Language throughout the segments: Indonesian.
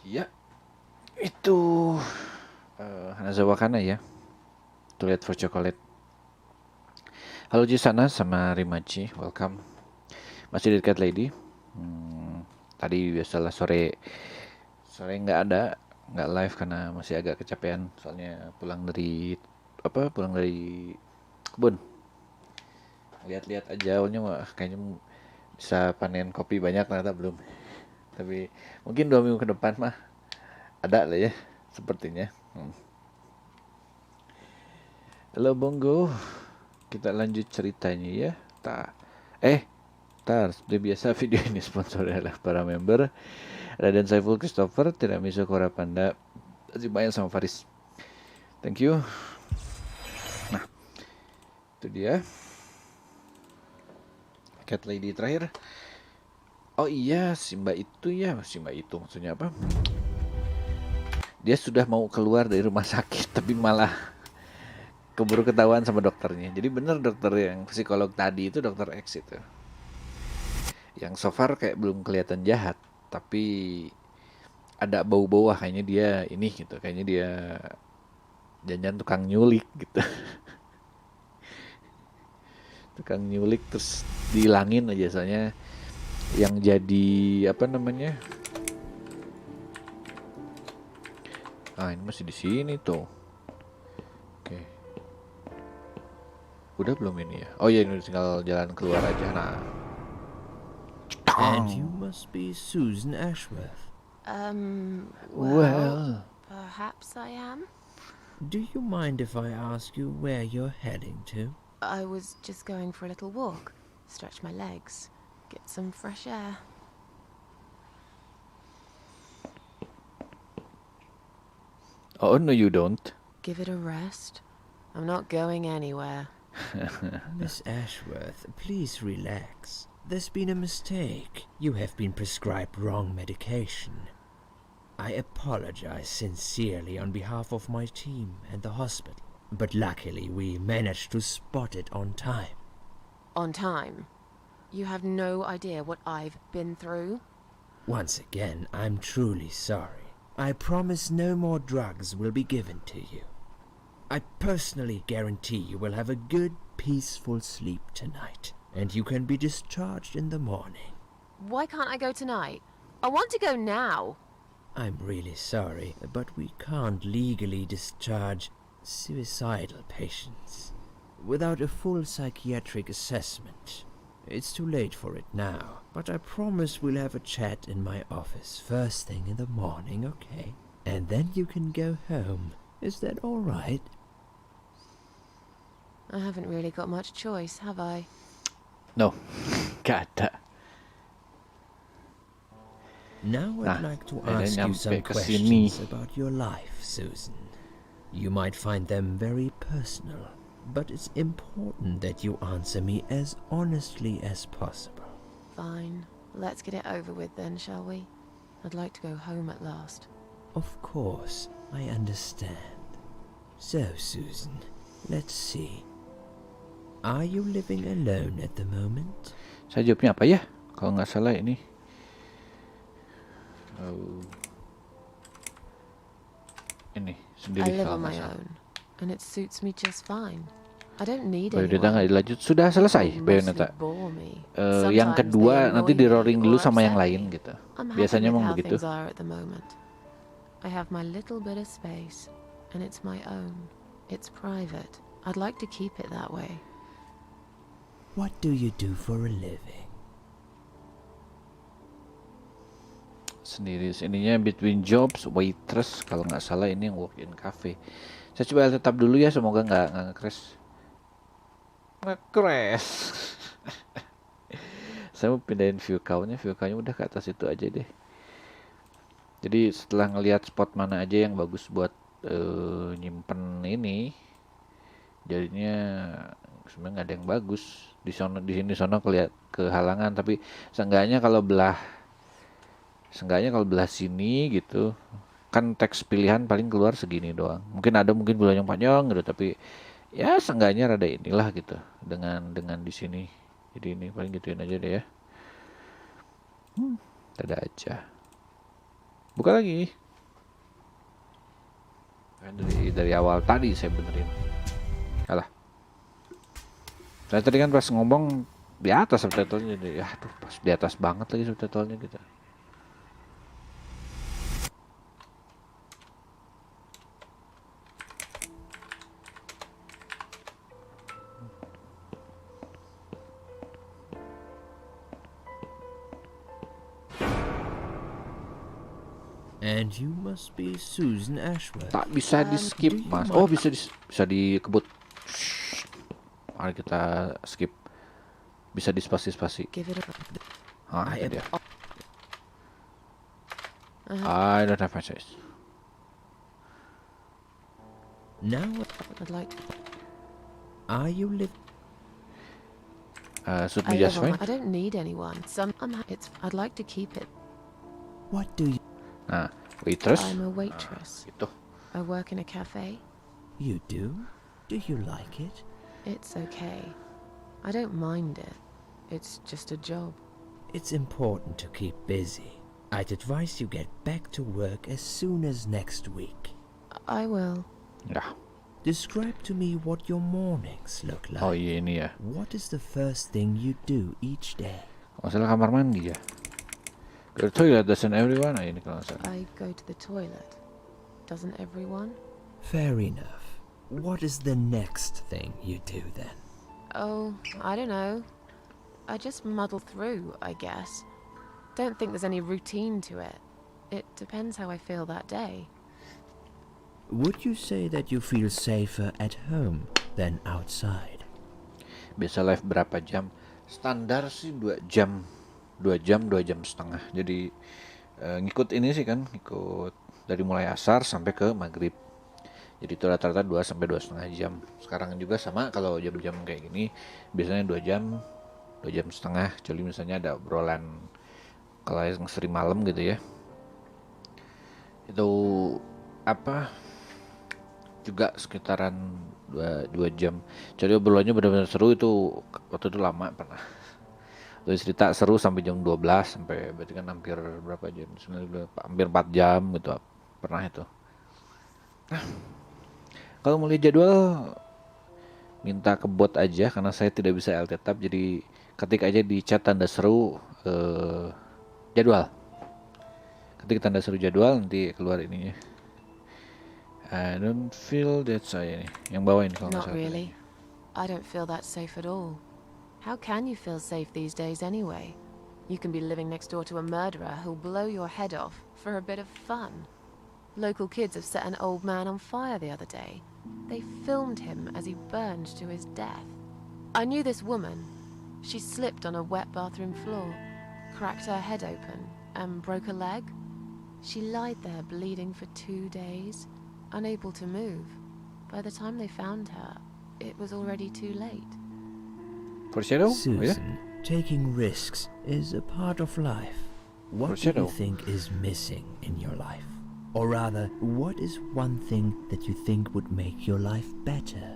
Ya, itu Hanazawa Kana ya. To Late for Chocolate. Halo Jisana sama Rimachi, welcome. Masih di Cat Lady. Tadi biasalah sore sore nggak live karena masih agak kecapean soalnya pulang dari kebun. Lihat-lihat aja, awalnya wah, kayaknya bisa panen kopi banyak ternyata belum. Tapi mungkin 2 minggu ke depan mah ada lah ya, sepertinya. Halo Bongo, kita lanjut ceritanya ya. Eh, seperti biasa video ini sponsor adalah para member Raden Saiful Christopher, Tiramisu Kora Panda, Azimayan sama Faris. Thank you. Nah, itu dia. Cat Lady terakhir. Oh iya, Simba itu maksudnya apa? Dia sudah mau keluar dari rumah sakit, tapi malah keburu ketahuan sama dokternya. Jadi bener dokter yang psikolog tadi itu dokter X itu. Yang so far kayak belum kelihatan jahat, tapi ada bau-bau kayaknya dia ini gitu, kayaknya dia jangan tukang nyulik gitu. Tukang nyulik terus dihilangin aja soalnya yang jadi apa namanya? Ah, ini masih di sini tuh. Oke. Udah belum ini ya? Oh iya, ini tinggal jalan keluar aja. Nah. And you must be Susan Ashworth. Well, Well, perhaps I am. Do you mind if I ask you where you're heading to? I was just going for a little walk, stretch my legs, get some fresh air. oh no you don't. Give it a rest. I'm not going anywhere. Miss Ashworth, please relax. There's been a mistake. You have been prescribed wrong medication. I apologize sincerely on behalf of my team and the hospital, but luckily we managed to spot it on time. On time. You have no idea what I've been through. Once again, I'm truly sorry. I promise no more drugs will be given to you. I personally guarantee you will have a good, peaceful sleep tonight, and you can be discharged in the morning. Why can't I go tonight? I want to go now. I'm really sorry, but we can't legally discharge suicidal patients without a full psychiatric assessment. It's too late for it now, but I promise we'll have a chat in my office first thing in the morning, okay? And then you can go home. Is that all right? I haven't really got much choice, have I? No, gak ada. Now I'd Nah, like to akhirnya ask you nyampe some ke sini. questions about your life, Susan. You might find them very personal, but it's important that you answer me as honestly as possible. Fine. Let's get it over with then, shall we? I'd like to go home at last. Of course, I understand. So, Susan, let's see. Are you living alone at the moment? Saya jawabnya apa ya? Kalau nggak salah ini. Oh. Ini sendiri I live kalau on nggak my salah. own, and it suits me just fine. I don't need Bayonetta nggak anyone. dilanjut. Sudah selesai People Bayonetta. mostly bore me. Yang Sometimes kedua they nanti annoy di me rolling dulu or sama yang upset lain me. gitu. I'm happy Biasanya with emang how begitu. things are at the moment. I have my little bit of space, and it's my own. It's private. I'd like to keep it that way. What do you do for a living? Sendiri ininya between jobs, waitress kalau nggak salah ini yang walk-in cafe. Saya coba tetap dulu ya, semoga nggak nge-crash. Nge-crash. Saya mau pindahin view count-nya udah ke atas itu aja deh. Jadi setelah ngelihat spot mana aja yang bagus buat nyimpen ini, jadinya sebenarnya nggak ada yang bagus di sini kelihat kehalangan, tapi seenggaknya kalau belah sini gitu kan teks pilihan paling keluar segini doang. Mungkin ada bulan yang panjang gitu, tapi ya seenggaknya rada inilah gitu dengan di sini. Jadi ini paling gituin aja deh ya. Ada aja. Buka lagi. Kan dari awal tadi saya benerin. Alah. Saya tadi kan pas ngomong di atas subtitlenya, jadi aduh pas di atas banget lagi subtitlenya gitu. And you must be Susan Ashworth. Tak bisa di skip mas. Oh bisa dikebut. Shh. Mari kita skip. Bisa di spasi. Give it a... Ah, itu dia. Uh-huh. I don't have messages. Now, I'd like... are you live? Suit I me just fine. I don't need anyone. I'd like to keep it. What do you? Nah, waitress. I'm a waitress. Gitu. I work in a cafe. You do? Do you like it? It's okay. I don't mind it. It's just a job. It's important to keep busy. I'd advise you get back to work as soon as next week. I will. Ya. Describe to me what your mornings look like. Oh iya ini ya. What is the first thing you do each day? Masalah kamar mandi ya. Go to toilet, doesn't everyone? Nah, ini kalau nggak salah. I go to the toilet. Doesn't everyone? Fair enough. What is the next thing you do then? Oh, I don't know. I just muddle through, I guess. Don't think there's any routine to it. It depends how I feel that day. Would you say that you feel safer at home than outside? Biasa live berapa jam? Standar sih 2 jam. 2 jam setengah. Jadi ngikut ini sih kan, ngikut dari mulai asar sampai ke maghrib. Jadi itu rata-rata 2 sampai 2,5 jam. Sekarang juga sama, kalau jam-jam kayak gini biasanya 2 jam, 2 jam setengah. Jadi misalnya ada obrolan kalau yang sering malam gitu ya. Itu apa? Juga sekitaran 2 jam. Jadi obrolannya benar-benar seru, itu waktu itu lama pernah. Lalu cerita seru sampai jam 12, sampai berarti kan hampir berapa jam? Hampir 4 jam gitu. Pernah itu. Nah, kalau mau lihat jadwal minta ke bot aja karena saya tidak bisa LT tab, jadi ketik aja di chat tanda seru jadwal. Ketik tanda seru jadwal, nanti keluar ininya. I don't feel that saya nih. Yang bawah ini kalau nggak Not salah. really. I don't feel that safe at all. How can you feel safe these days anyway? You can be living next door to a murderer who'll blow your head off for a bit of fun. Local kids have set an old man on fire the other day. They filmed him as he burned to his death. I knew this woman. She slipped on a wet bathroom floor, cracked her head open, and broke a leg. She lied there bleeding for 2 days, unable to move. By the time they found her, it was already too late. Foreshadow? Oh, ya? Susan, taking risks is a part of life. What do Foreshadow. you think is missing in your life? Or rather, what is one thing that you think would make your life better?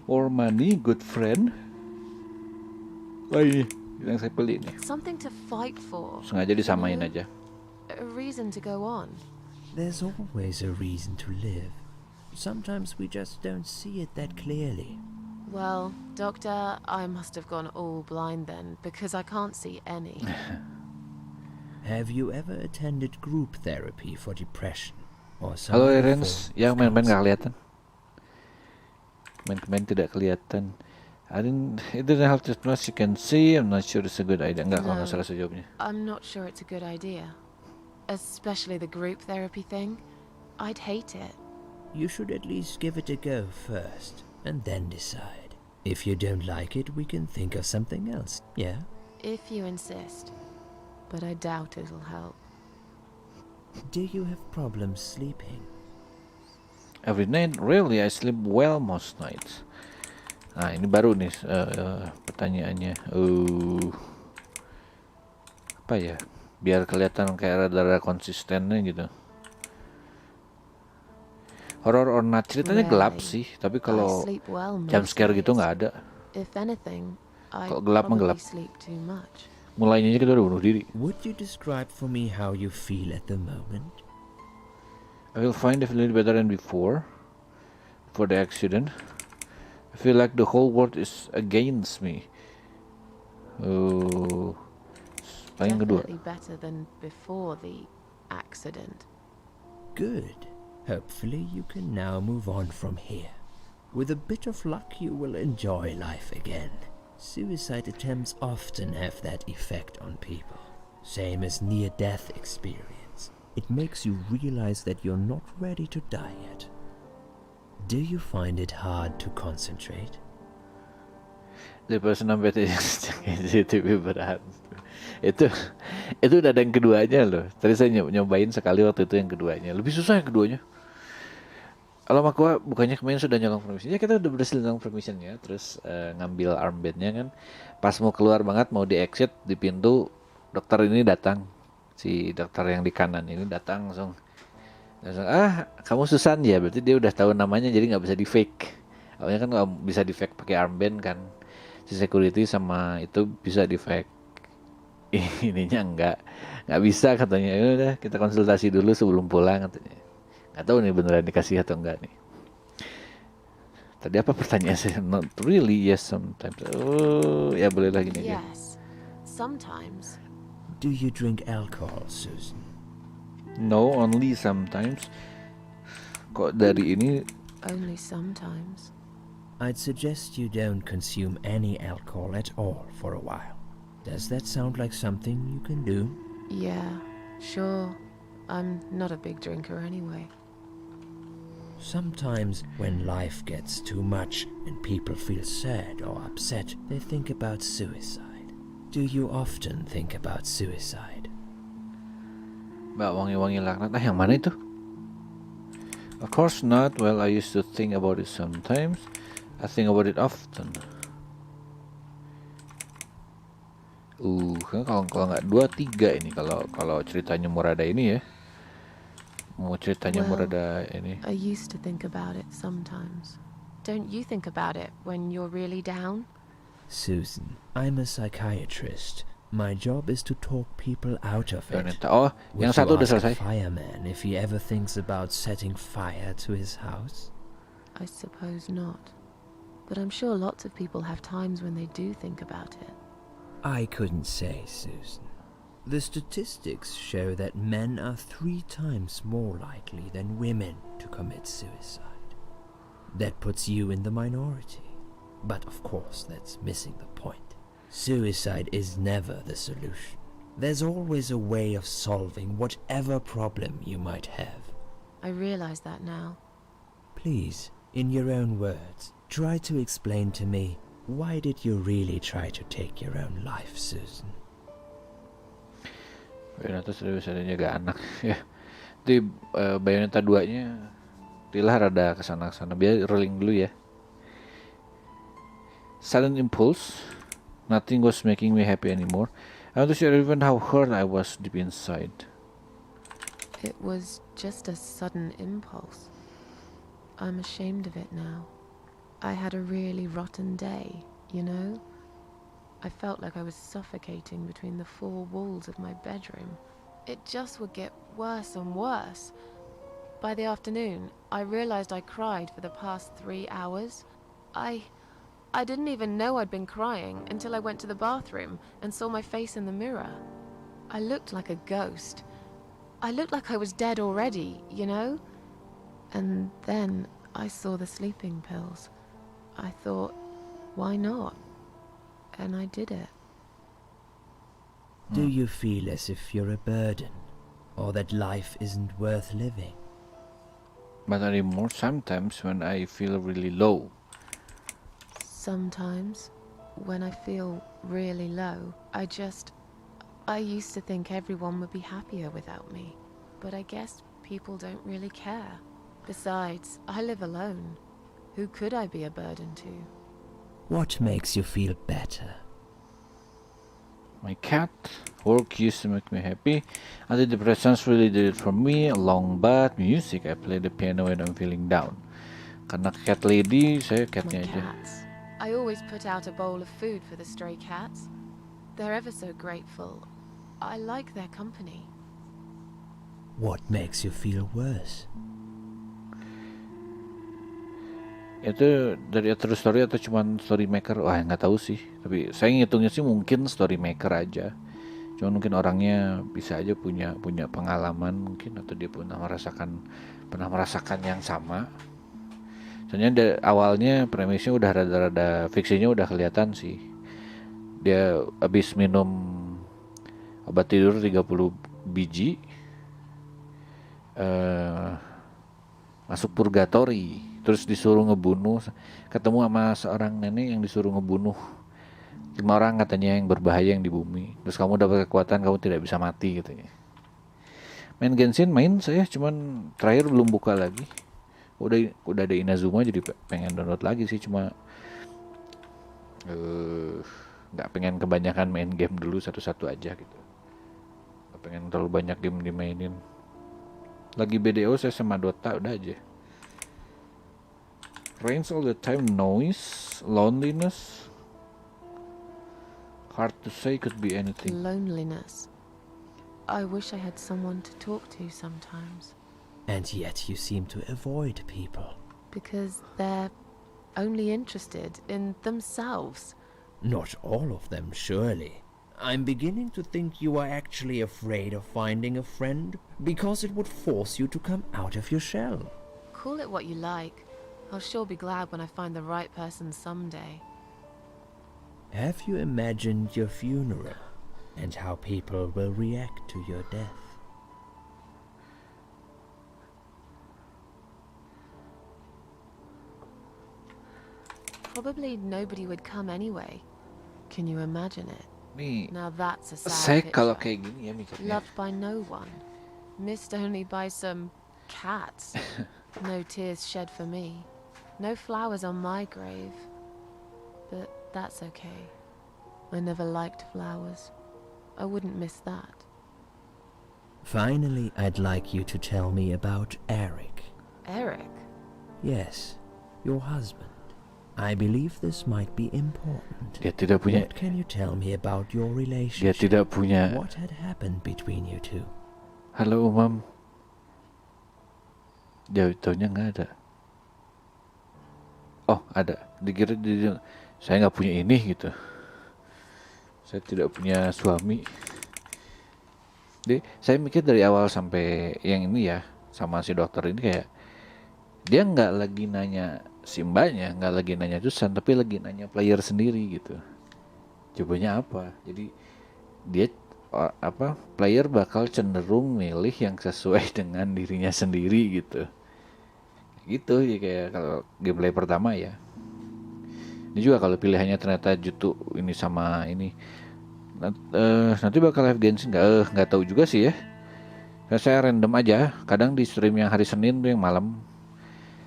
More money, good friend. Oh ini yang saya pelik nih. Something to fight for. Sengaja disamain You know? aja. A reason to go on. There's always a reason to live. Sometimes we just don't see it that clearly. Well, Doctor, I must have gone all blind then, because I can't see any. Have you ever attended group therapy for depression? Or some Halo other Erens, form yang of main-main nggak counseling? kelihatan. Main-main tidak kelihatan. It didn't help as much you can see. I'm not sure it's a good idea. Enggak, kalau nggak No. salah sejawabnya. I'm not sure it's a good idea. Especially the group therapy thing. I'd hate it. You should at least give it a go first, and then decide. If you don't like it, we can think of something else, yeah? If you insist. But I doubt it'll help. Do you have problems sleeping? Every night, really, I sleep well most nights. Nah, ini baru nih pertanyaannya. Apa ya? Biar kelihatan kayak rada konsistennya gitu. Horror or not, ceritanya gelap Rarely. sih, tapi I kalau sleep well jump most scare gitu nights. nggak ada. If anything, I Kalau gelap mah probably gelap. sleep too much. mulainya aja kita udah bunuh diri. Would you describe for me how you feel at the moment? I will find definitely better than before the accident. I feel like the whole world is against me. Paling kedua. Definitely better than before the accident. Good. Hopefully you can now move on from here. With a bit of luck you will enjoy life again. Suicide attempts often have that effect on people. Same as near-death experience. It makes you realize that you're not ready to die yet. Do you find it hard to concentrate? The person sampai CCTV berat. Itu udah ada yang keduanya loh. Tadi saya nyobain sekali waktu itu yang keduanya. Lebih susah yang keduanya. Kalau Makwa bukannya kemarin sudah nyolong permission. Ya kita udah berhasil nyolong permissionnya. Terus ngambil armbandnya kan. Pas mau keluar banget, mau di exit di pintu, dokter ini datang. Si dokter yang di kanan ini datang langsung. Kamu Susan ya? Berarti dia udah tahu namanya jadi nggak bisa di fake. Awalnya kan nggak bisa di fake pakai armband kan. Si security sama itu bisa di fake. Ininya nggak bisa katanya. Ya udah kita konsultasi dulu sebelum pulang katanya. Nggak tahu nih beneran dikasih atau enggak nih. Tadi apa pertanyaan saya? Not really, yes sometimes. Oh ya boleh lagi nih. Yes, sometimes. Do you drink alcohol, Susan? No, only sometimes. Kok dari ini Only sometimes. I'd suggest you don't consume any alcohol at all for a while. Does that sound like something you can do? Yeah, sure. I'm not a big drinker anyway. Sometimes when life gets too much and people feel sad or upset, they think about suicide. Do you often think about suicide? Mbak wangi-wangi laknat. Yang mana itu? Of course not. Well, I used to think about it sometimes. I think about it often. Kalau nggak 2-3 ini kalau ceritanya Murada ini ya. Mau ceritanya Well, Murada ini. I used to think about it sometimes. Don't you think about it when you're really down? Susan, I'm a psychiatrist. My job is to talk people out of it. Oh, yang Would satu you udah ask a selesai. fireman if he ever thinks about setting fire to his house? I suppose not. But I'm sure lots of people have times when they do think about it. I couldn't say, Susan. The statistics show that men are 3 times more likely than women to commit suicide. That puts you in the minority. But of course, that's missing the point. Suicide is never the solution. There's always a way of solving whatever problem you might have. I realize that now. Please, in your own words, try to explain to me, why did you really try to take your own life, Susan? Bayonetta sudah bisa jaga anak ya. Di Bayonetta 2-nya Tila rada kesana-kesana. Biar rolling dulu ya. Sudden impulse. Nothing was making me happy anymore. I want to share even how hurt I was deep inside. It was just a sudden impulse. I'm ashamed of it now. I had a really rotten day, you know? I felt like I was suffocating between the 4 walls of my bedroom. It just would get worse and worse. By the afternoon, I realized I cried for the past 3 hours. I didn't even know I'd been crying until I went to the bathroom and saw my face in the mirror. I looked like a ghost. I looked like I was dead already, you know? And then I saw the sleeping pills. I thought, why not? And I did it. Do you feel as if you're a burden, or that life isn't worth living? But anymore sometimes when I feel really low. Sometimes, when I feel really low, I used to think everyone would be happier without me. But I guess people don't really care. Besides, I live alone. Who could I be a burden to? What makes you feel better? My cat. Work used to make me happy. Antidepressants really did it for me. Along but music. I play the piano when I'm feeling down. Karena cat lady, saya My catnya aja. cats. I always put out a bowl of food for the stray cats. They're ever so grateful. I like their company. What makes you feel worse? Itu dari true story atau cuman story maker? Wah, nggak tahu sih. Tapi saya ngitungnya sih mungkin story maker aja. Cuman mungkin orangnya bisa aja punya pengalaman mungkin, atau dia pernah merasakan yang sama. Soalnya awalnya premisnya udah rada-rada fiksinya udah kelihatan sih. Dia habis minum obat tidur 30 biji, masuk purgatori, terus disuruh ngebunuh, ketemu sama seorang nenek yang disuruh ngebunuh 5 orang katanya yang berbahaya yang di bumi. Terus kamu dapat kekuatan, kamu tidak bisa mati katanya. Main Genshin main saya, cuman terakhir belum buka lagi. Udah ada Inazuma jadi pengen download lagi sih, cuma nggak pengen kebanyakan main game dulu, satu-satu aja gitu. Nggak pengen terlalu banyak game dimainin. Lagi BDO saya sama Dota udah aja. Rains all the time, noise, loneliness. Hard to say, could be anything. Loneliness. I wish I had someone to talk to sometimes. And yet you seem to avoid people. Because they're only interested in themselves. Not all of them, surely. I'm beginning to think you are actually afraid of finding a friend because it would force you to come out of your shell. Call it what you like. I'll sure be glad when I find the right person someday. Have you imagined your funeral and how people will react to your death? Probably nobody would come anyway. Can you imagine it? Nih, Now that's a saya sad kalau picture. kayak gini ya mikirnya. Loved by no one. Missed only by some cats. No tears shed for me. No flowers on my grave. But that's okay. I never liked flowers. I wouldn't miss that. Finally, I'd like you to tell me about Eric. Eric? Yes, your husband. I believe this might be important. Dia tidak punya, What can you tell me about your dia relationship? tidak punya. What had happened between you two? Halo Umam. Dia taunya nggak ada. Oh ada. Dikira dia, saya nggak punya ini gitu. Saya tidak punya suami. Jadi saya mikir dari awal sampai yang ini ya, sama si dokter ini kayak dia nggak lagi nanya si mbaknya, nggak lagi nanya Susan, tapi lagi nanya player sendiri gitu. Jawabannya apa? Jadi dia player bakal cenderung milih yang sesuai dengan dirinya sendiri gitu. Gitu ya, kayak kalau gameplay pertama ya. Ini juga kalau pilihannya ternyata Jutu ini sama ini. Nanti bakal live Genshin nggak tahu juga sih ya. Saya random aja. Kadang di stream yang hari Senin tuh yang malam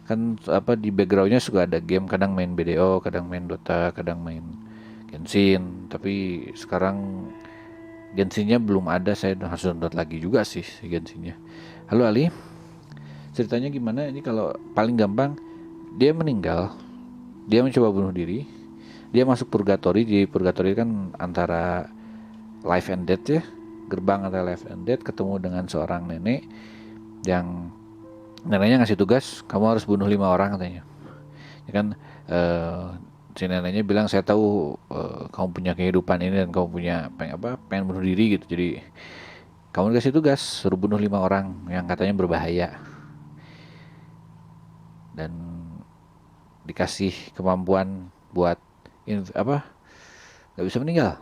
kan di backgroundnya suka ada game, kadang main BDO, kadang main Dota, kadang main Genshin. Tapi sekarang Genshinnya belum ada, saya harus download lagi juga sih Genshinnya. Halo Ali, ceritanya gimana? Ini kalau paling gampang, dia meninggal, dia mencoba bunuh diri, dia masuk purgatori. Di purgatori kan antara life and death ya, gerbang antara life and death, ketemu dengan seorang nenek yang neneknya ngasih tugas, kamu harus bunuh 5 orang katanya. Ya kan, si neneknya bilang saya tahu kamu punya kehidupan ini dan kamu pengen bunuh diri gitu. Jadi kamu dikasih tugas suruh bunuh 5 orang yang katanya berbahaya. Dan dikasih kemampuan buat nggak bisa meninggal.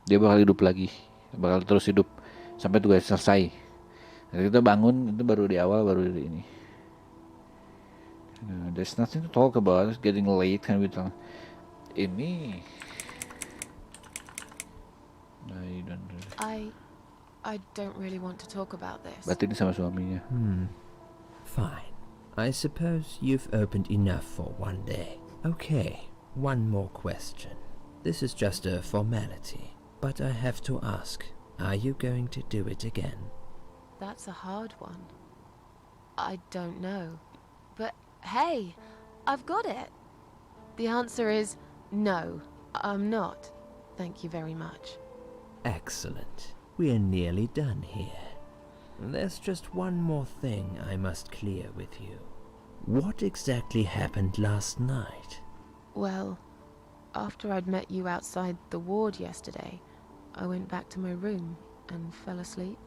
Dia bakal hidup lagi, bakal terus hidup sampai tugas selesai. Jadi kita bangun itu baru di awal, baru di ini. There's nothing to talk about. It's getting late kan gitu. Ini. I don't really want to talk about this. Berarti ini sama suaminya. Fine. I suppose you've opened enough for one day. Okay, one more question. This is just a formality, but I have to ask, are you going to do it again? That's a hard one. I don't know. But hey, I've got it. The answer is no, I'm not. Thank you very much. Excellent. We're nearly done here. There's just one more thing I must clear with you. What exactly happened last night? Well, after I'd met you outside the ward yesterday, I went back to my room and fell asleep.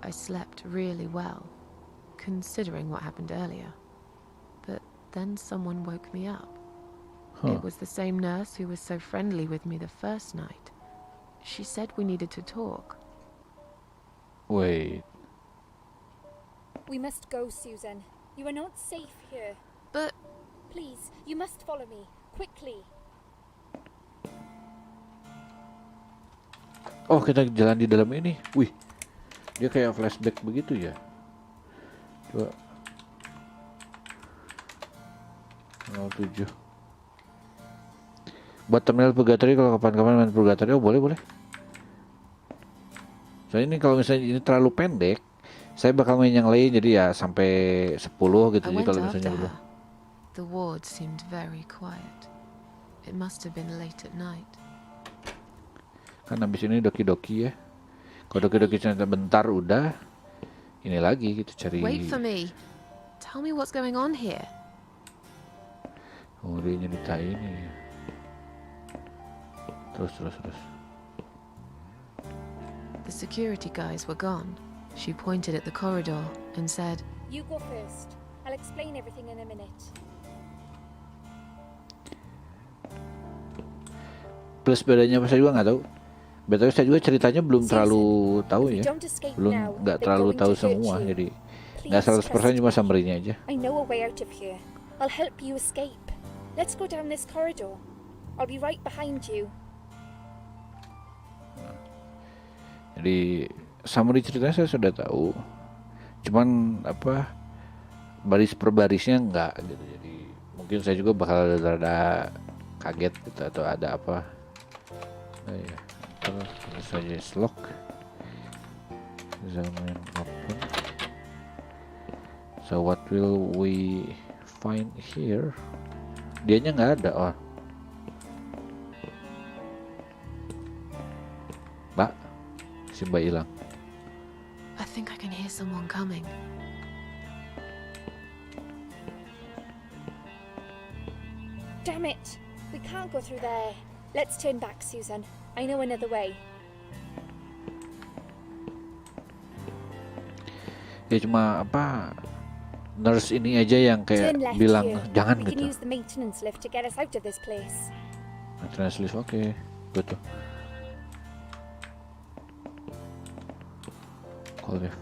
I slept really well, considering what happened earlier. But then someone woke me up. Huh. It was the same nurse who was so friendly with me the first night. She said we needed to talk. Wait. We must go, Susan. You are not safe here. But Please, you must follow me. Quickly. Oh, kita jalan di dalam ini. Wih. Dia kayak flashback begitu ya. Coba. 07. Buat terminal Purgatory, kalau kapan-kapan main Purgatory, oh boleh. Soalnya ini kalau misalnya ini terlalu pendek, saya bakal main yang lain, jadi ya sampai 10 gitu. I Jadi went kalau after misalnya her. belum. The ward seemed very quiet. It must have been late at night. Kan habis ini doki-doki ya. Kalau doki-doki cerita bentar udah. Ini lagi gitu cari. Wait for me. Tell me what's going on here. Oh, dia nyeritain ini. Terus. The security guys were gone. She pointed at the corridor and said, You go first. I'll explain everything in a minute. Plus bedanya apa saya juga nggak tahu. Betul, saya juga ceritanya belum Susan, terlalu tahu if you ya. don't escape Belum now, nggak they're terlalu going tahu to hurt semua, you. jadi Please nggak 100% trust cuma me. summary-nya aja. I know a way out of here. I'll help you escape. Let's go down this corridor. I'll be right behind you. Jadi summary ceritanya saya sudah tahu. Cuman apa baris per barisnya enggak gitu. Jadi mungkin saya juga bakal rada kaget gitu atau ada apa. Nah, ya. Terus saja lock. Zaman open. So what will we find here? Dianya nggak ada. Oh. Mbak, si Mbak hilang. I think I can hear someone coming. Damn it! We can't go through there. Let's turn back, Susan. I know another way. Ya cuma apa nurse ini aja yang kayak Turn left bilang here. jangan We can gitu. use the maintenance lift to get us out of this place. Maintenance list oke, betul. Call lift.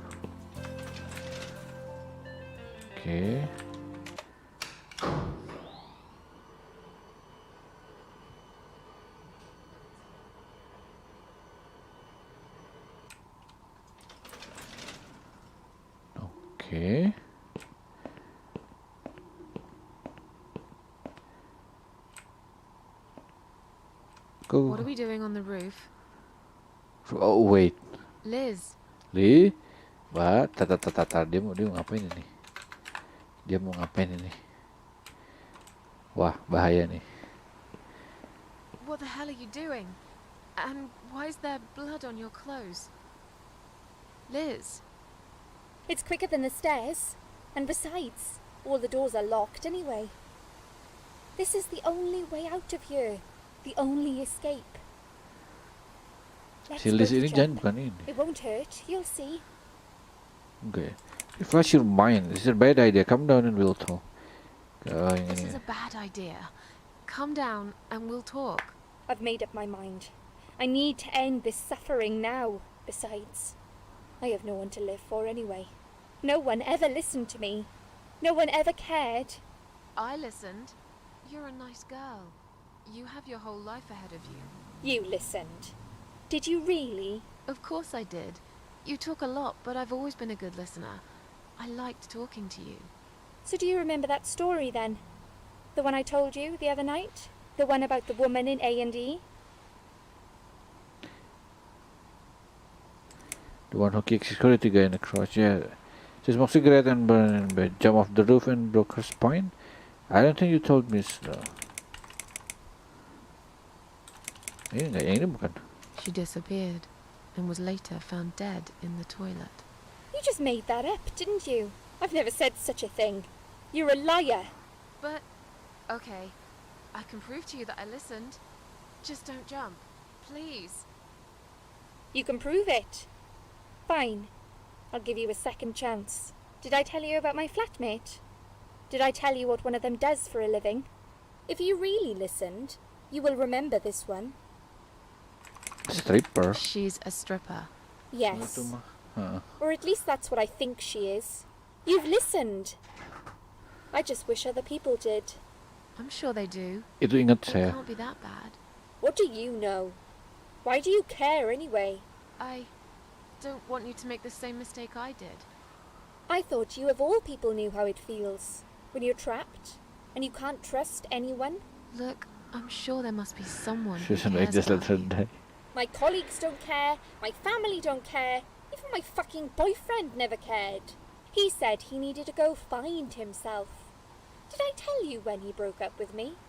Oke. Oke. Go. What are we doing on the roof? Oh wait, Liz, Li, Mbak, tata, dia mau ngapain ini? Dia mau ngapain ini? Wah, bahaya nih. what the hell are you doing? And why is there blood on your clothes? Liz, It's quicker than the stairs. And besides, all the doors are locked anyway. This is the only way out of here. The only escape. Let's Si Liz both ini jump. jangan bukan ini. It won't hurt. You'll see. Oke. Flash your mind. This is a bad idea. Come down and we'll talk. Oh, yang this ini. is a bad idea. Come down and we'll talk. I've made up my mind. I need to end this suffering now. Besides, I have no one to live for anyway. No one ever listened to me. No one ever cared. I listened. You're a nice girl. You have your whole life ahead of you. You listened. Did you really? Of course I did. You talk a lot, but I've always been a good listener. I liked talking to you. So do you remember that story then? The one I told you the other night? The one about the woman in A&E? The one who kicked security guy in the crotch. Yeah. She smoked cigarette and burned in bed. Jump off the roof and broke her spine. I don't think you told me so. Ini enggak, yang ini bukan. She disappeared. and was later found dead in the toilet. You just made that up, didn't you? I've never said such a thing. You're a liar. But, okay, I can prove to you that I listened. Just don't jump, please. You can prove it. Fine. I'll give you a second chance. Did I tell you about my flatmate? Did I tell you what one of them does for a living? If you really listened, you will remember this one. Stripper. She's a stripper. Yes. Itu mah. Heeh. Or at least that's what I think she is. You've listened. I just wish other people did. I'm sure they do. Itu ingat It saya. can't be that bad. What do you know? Why do you care anyway? I don't want you to make the same mistake I did. I thought you of all people knew how it feels when you're trapped and you can't trust anyone. Look, I'm sure there must be someone who Susan, I cares just let about her you. die. My colleagues don't care, my family don't care, even my fucking boyfriend never cared. He said he needed to go find himself. Did I tell you when he broke up with me?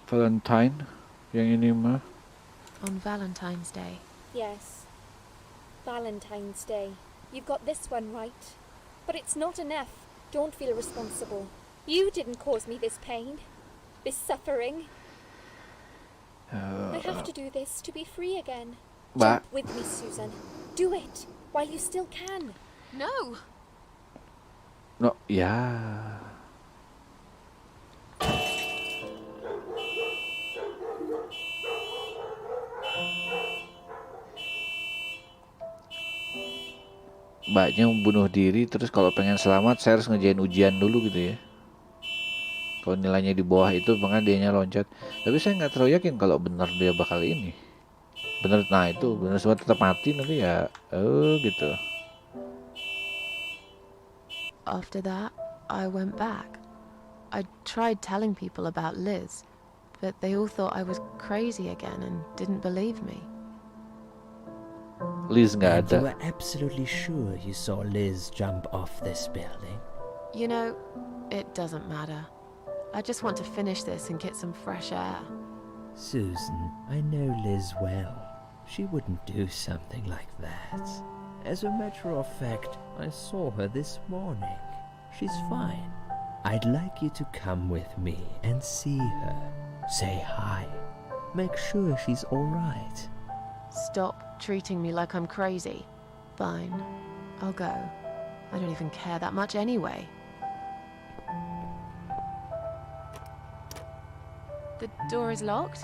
Valentine. Yang ini mah. On Valentine's Day. Yes. Valentine's Day. You've got this one right. But it's not enough. Don't feel responsible. You didn't cause me this pain. This suffering. I have to do this to be free again. Mbak. Jump with me, Susan. Do it while you still can. No! No, ya. Mbaknya bunuh diri, terus kalau pengen selamat saya harus ngerjain ujian dulu gitu ya. Kalau nilainya di bawah itu makanya dianya loncat. Tapi saya nggak terlalu yakin kalau benar dia bakal ini. Bener, nah itu bener semua tetap mati nanti ya. Oh gitu. After that, I went back. I tried telling people about Liz, but they all thought I was crazy again and didn't believe me. Liz nggak And you ada. were absolutely sure you saw Liz jump off this building? You know, it doesn't matter. I just want to finish this and get some fresh air. Susan, I know Liz well. She wouldn't do something like that. As a matter of fact, I saw her this morning. She's fine. I'd like you to come with me and see her. Say hi. Make sure she's all right. Stop treating me like I'm crazy. Fine, I'll go. I don't even care that much anyway. The door is locked?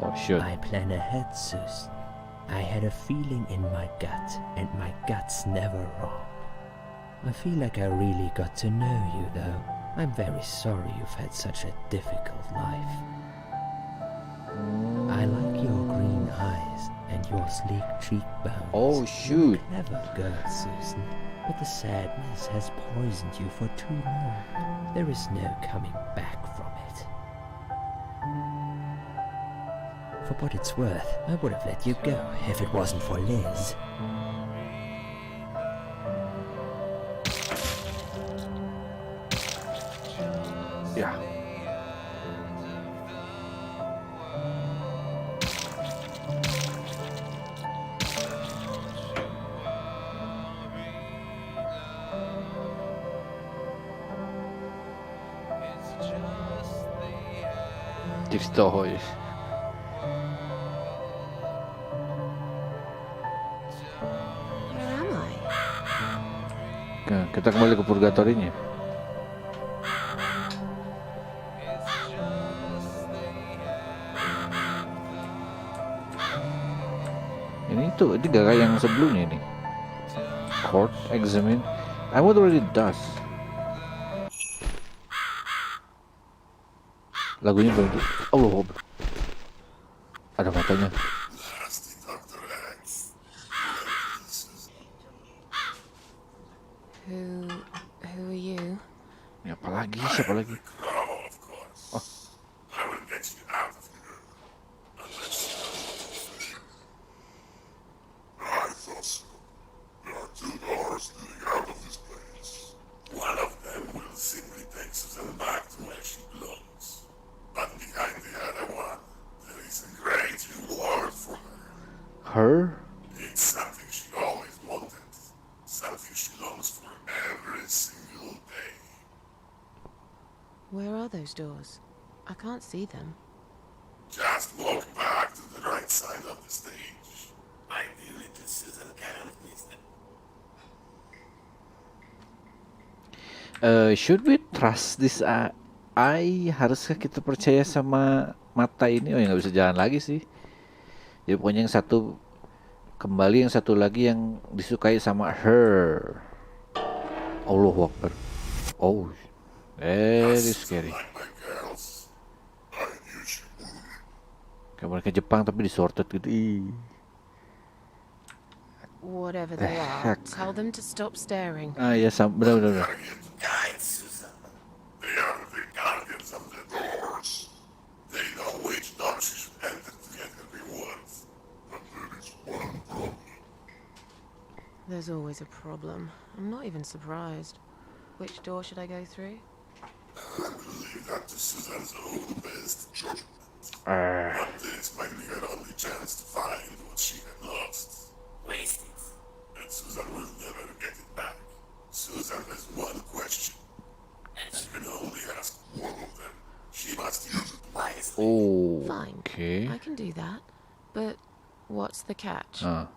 Oh shoot. I plan ahead, Susan. I had a feeling in my gut, and my gut's never wrong. I feel like I really got to know you, though. I'm very sorry you've had such a difficult life. I like your green eyes and your sleek cheekbones. Oh shoot. Clever girl, Susan. But the sadness has poisoned you for too long. There is no coming back from it. For what it's worth, I would have let you go if it wasn't for Liz. Ya. Jigsaw. Where am I? Kita kembali ke purgatorinya. Ini gak kayak yang sebelumnya ini. Court, examine. I would already does. Lagunya begitu. Allah, ada matanya. Who are you? Ini apa lagi? Siapa lagi? Oh. One of them will simply take Susan back to where she belongs. But behind the other one, there is a great reward for Her? It's something she always wanted. Something she longs for every single day. Where are those doors? I can't see them. Just walk back to the right side of the stage. Ideally, the Susan can't miss them. Should we trust this eye? Haruskah kita percaya sama mata ini? Oh ya nggak bisa jalan lagi sih. Jadi pokoknya yang satu kembali, yang satu lagi yang disukai sama her. Allahu Akbar. Oh, very scary. Like my girls, I knew she would. Kayak mereka Jepang tapi disorted gitu. Ih. Whatever The they are, heck? tell them to stop staring. Ah ya, benar. Guide, Susan. They are the guardians of the doors. They know which doors you should enter to get the rewards. But there is one problem. There's always a problem. I'm not even surprised. Which door should I go through? I will leave that to Susan's own best judgment. Ah, But this might be her only chance to find what she had lost. Waste it. And Susan will never get it back. Susan has one question. And she can only ask one of them. She must use it wisely. oh, Fine. oke. I can do that. But what's the catch? Ah,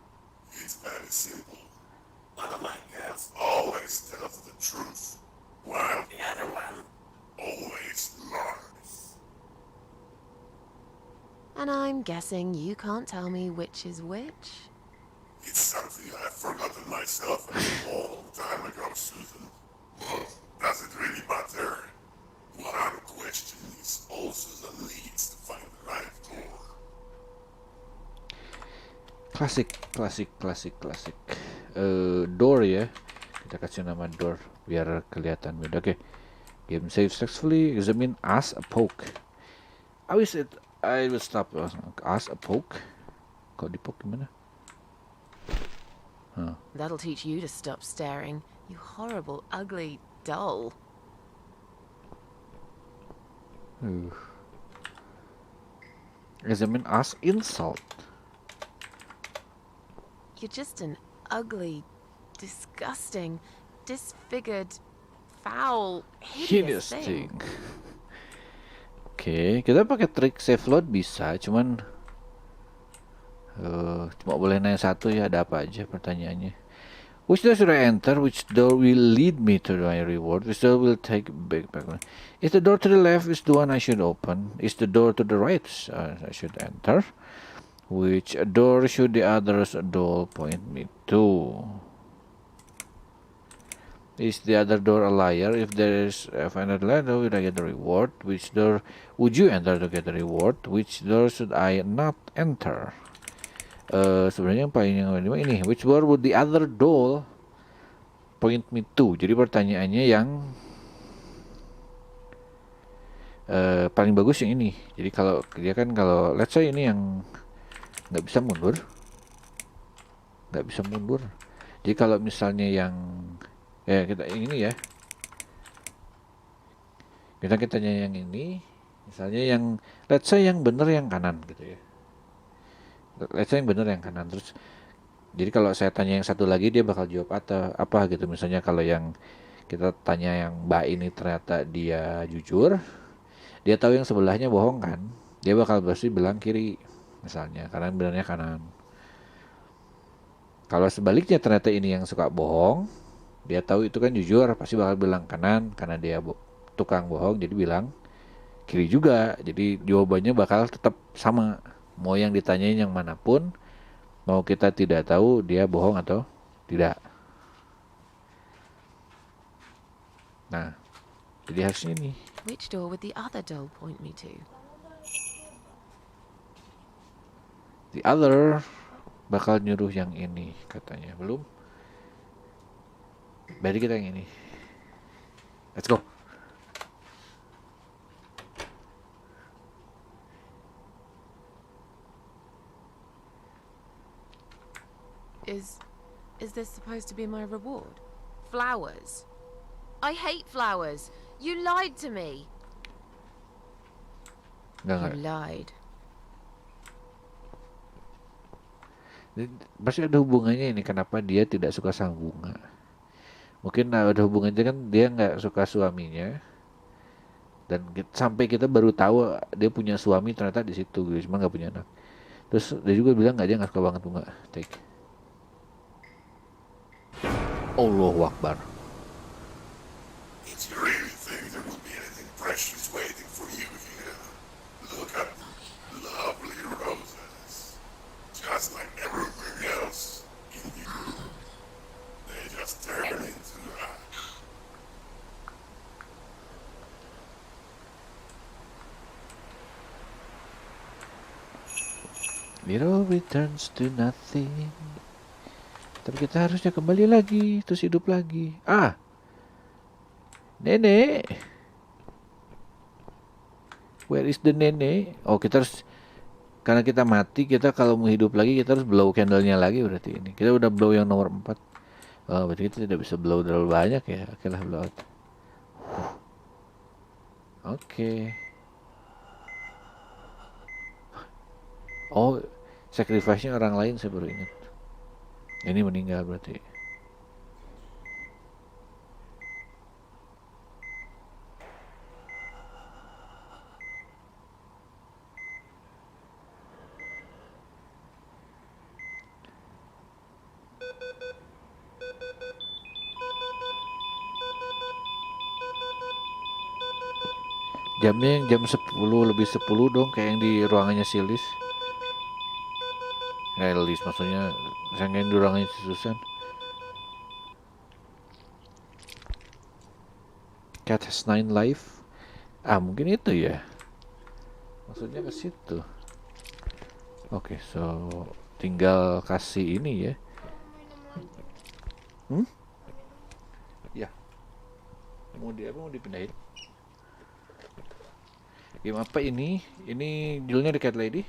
It's very simple. One of my girls always tells the truth, while the other one always lies. And I'm guessing you can't tell me which is which? It's something I've forgotten myself a long time ago, Susan. But does it really matter? One question is all Susan needs to find the right door. klasik. Door ya. Kita kasih nama door biar kelihatan beda. Oke. Game save successfully. Examine as a poke. I will stop as a poke. Kok di poke gimana? That'll teach you to stop staring, you horrible, ugly doll. Examine as insult. You're just an ugly, disgusting, disfigured, foul, hideous thing. Oke, kita pakai trik save load bisa, cuman cuma boleh nanya satu ya, ada apa aja pertanyaannya. Which door should I enter? Which door will lead me to my reward? Which door will take back? Is the door to the left is the one I should open? Is the door to the right I should enter? Which door should the other's doll point me to? Is the other door a liar? If there is a final door, will I get the reward? Which door would you enter to get the reward? Which door should I not enter? Sebenarnya yang paling yang kedua ini, which door would the other doll point me to? Jadi pertanyaannya yang paling bagus yang ini. Jadi kalau dia kan kalau let's say ini yang nggak bisa mundur. Jadi kalau misalnya yang kita yang ini ya, kita tanya yang ini, misalnya yang let's say yang bener yang kanan gitu ya. Let's say yang bener yang kanan, terus jadi kalau saya tanya yang satu lagi dia bakal jawab apa gitu. Misalnya kalau yang kita tanya yang mbak ini ternyata dia jujur, dia tahu yang sebelahnya bohong kan, dia bakal pasti bilang kiri misalnya karena benernya kanan. Kalau sebaliknya ternyata ini yang suka bohong, dia tahu itu kan jujur, pasti bakal bilang kanan karena dia tukang bohong, jadi bilang kiri juga. Jadi jawabannya bakal tetap sama. Mau yang ditanyain yang manapun, mau kita tidak tahu dia bohong atau tidak. Nah, jadi harusnya ini. Which door would the other doll point me to? The other bakal nyuruh yang ini katanya. Belum? Berarti kita yang ini. Let's go. Is this supposed to be my reward? Flowers? I hate flowers. You lied to me. Enggak. You lied. Pasti ada hubungannya ini kenapa dia tidak suka sama bunga. Mungkin ada hubungannya kan dia nggak suka suaminya dan sampai kita baru tahu dia punya suami ternyata di situ guys, cuma nggak punya anak. Terus dia juga bilang nggak dia nggak suka banget bunga. Take. Allahu Akbar. Did you really think there would be anything precious waiting for you here? Look at the lovely roses. Just like everything else in you. They just turn into ash. It all returns to nothing. Tapi kita harusnya kembali lagi, terus hidup lagi. Ah, nenek. Where is the nenek? Oh, kita harus, karena kita mati, kita kalau mau hidup lagi kita harus blow candle-nya lagi berarti ini. Kita udah blow yang nomor 4. Oh, berarti kita tidak bisa blow terlalu banyak ya. Oke lah, blow out. Oke. Oh, sacrifice-nya orang lain saya baru ingat. Ini meninggal berarti. Jamnya yang jam 10 lebih 10 dong, kayak yang di ruangannya si Liz. Liz maksudnya, saya nggak di ruangannya si Susan. Cat has 9 life. Ah, mungkin itu ya. Maksudnya ke situ. Oke, so tinggal kasih ini ya. Ya. Mau dipindahin? Game apa ini? Ini judulnya The Cat Lady.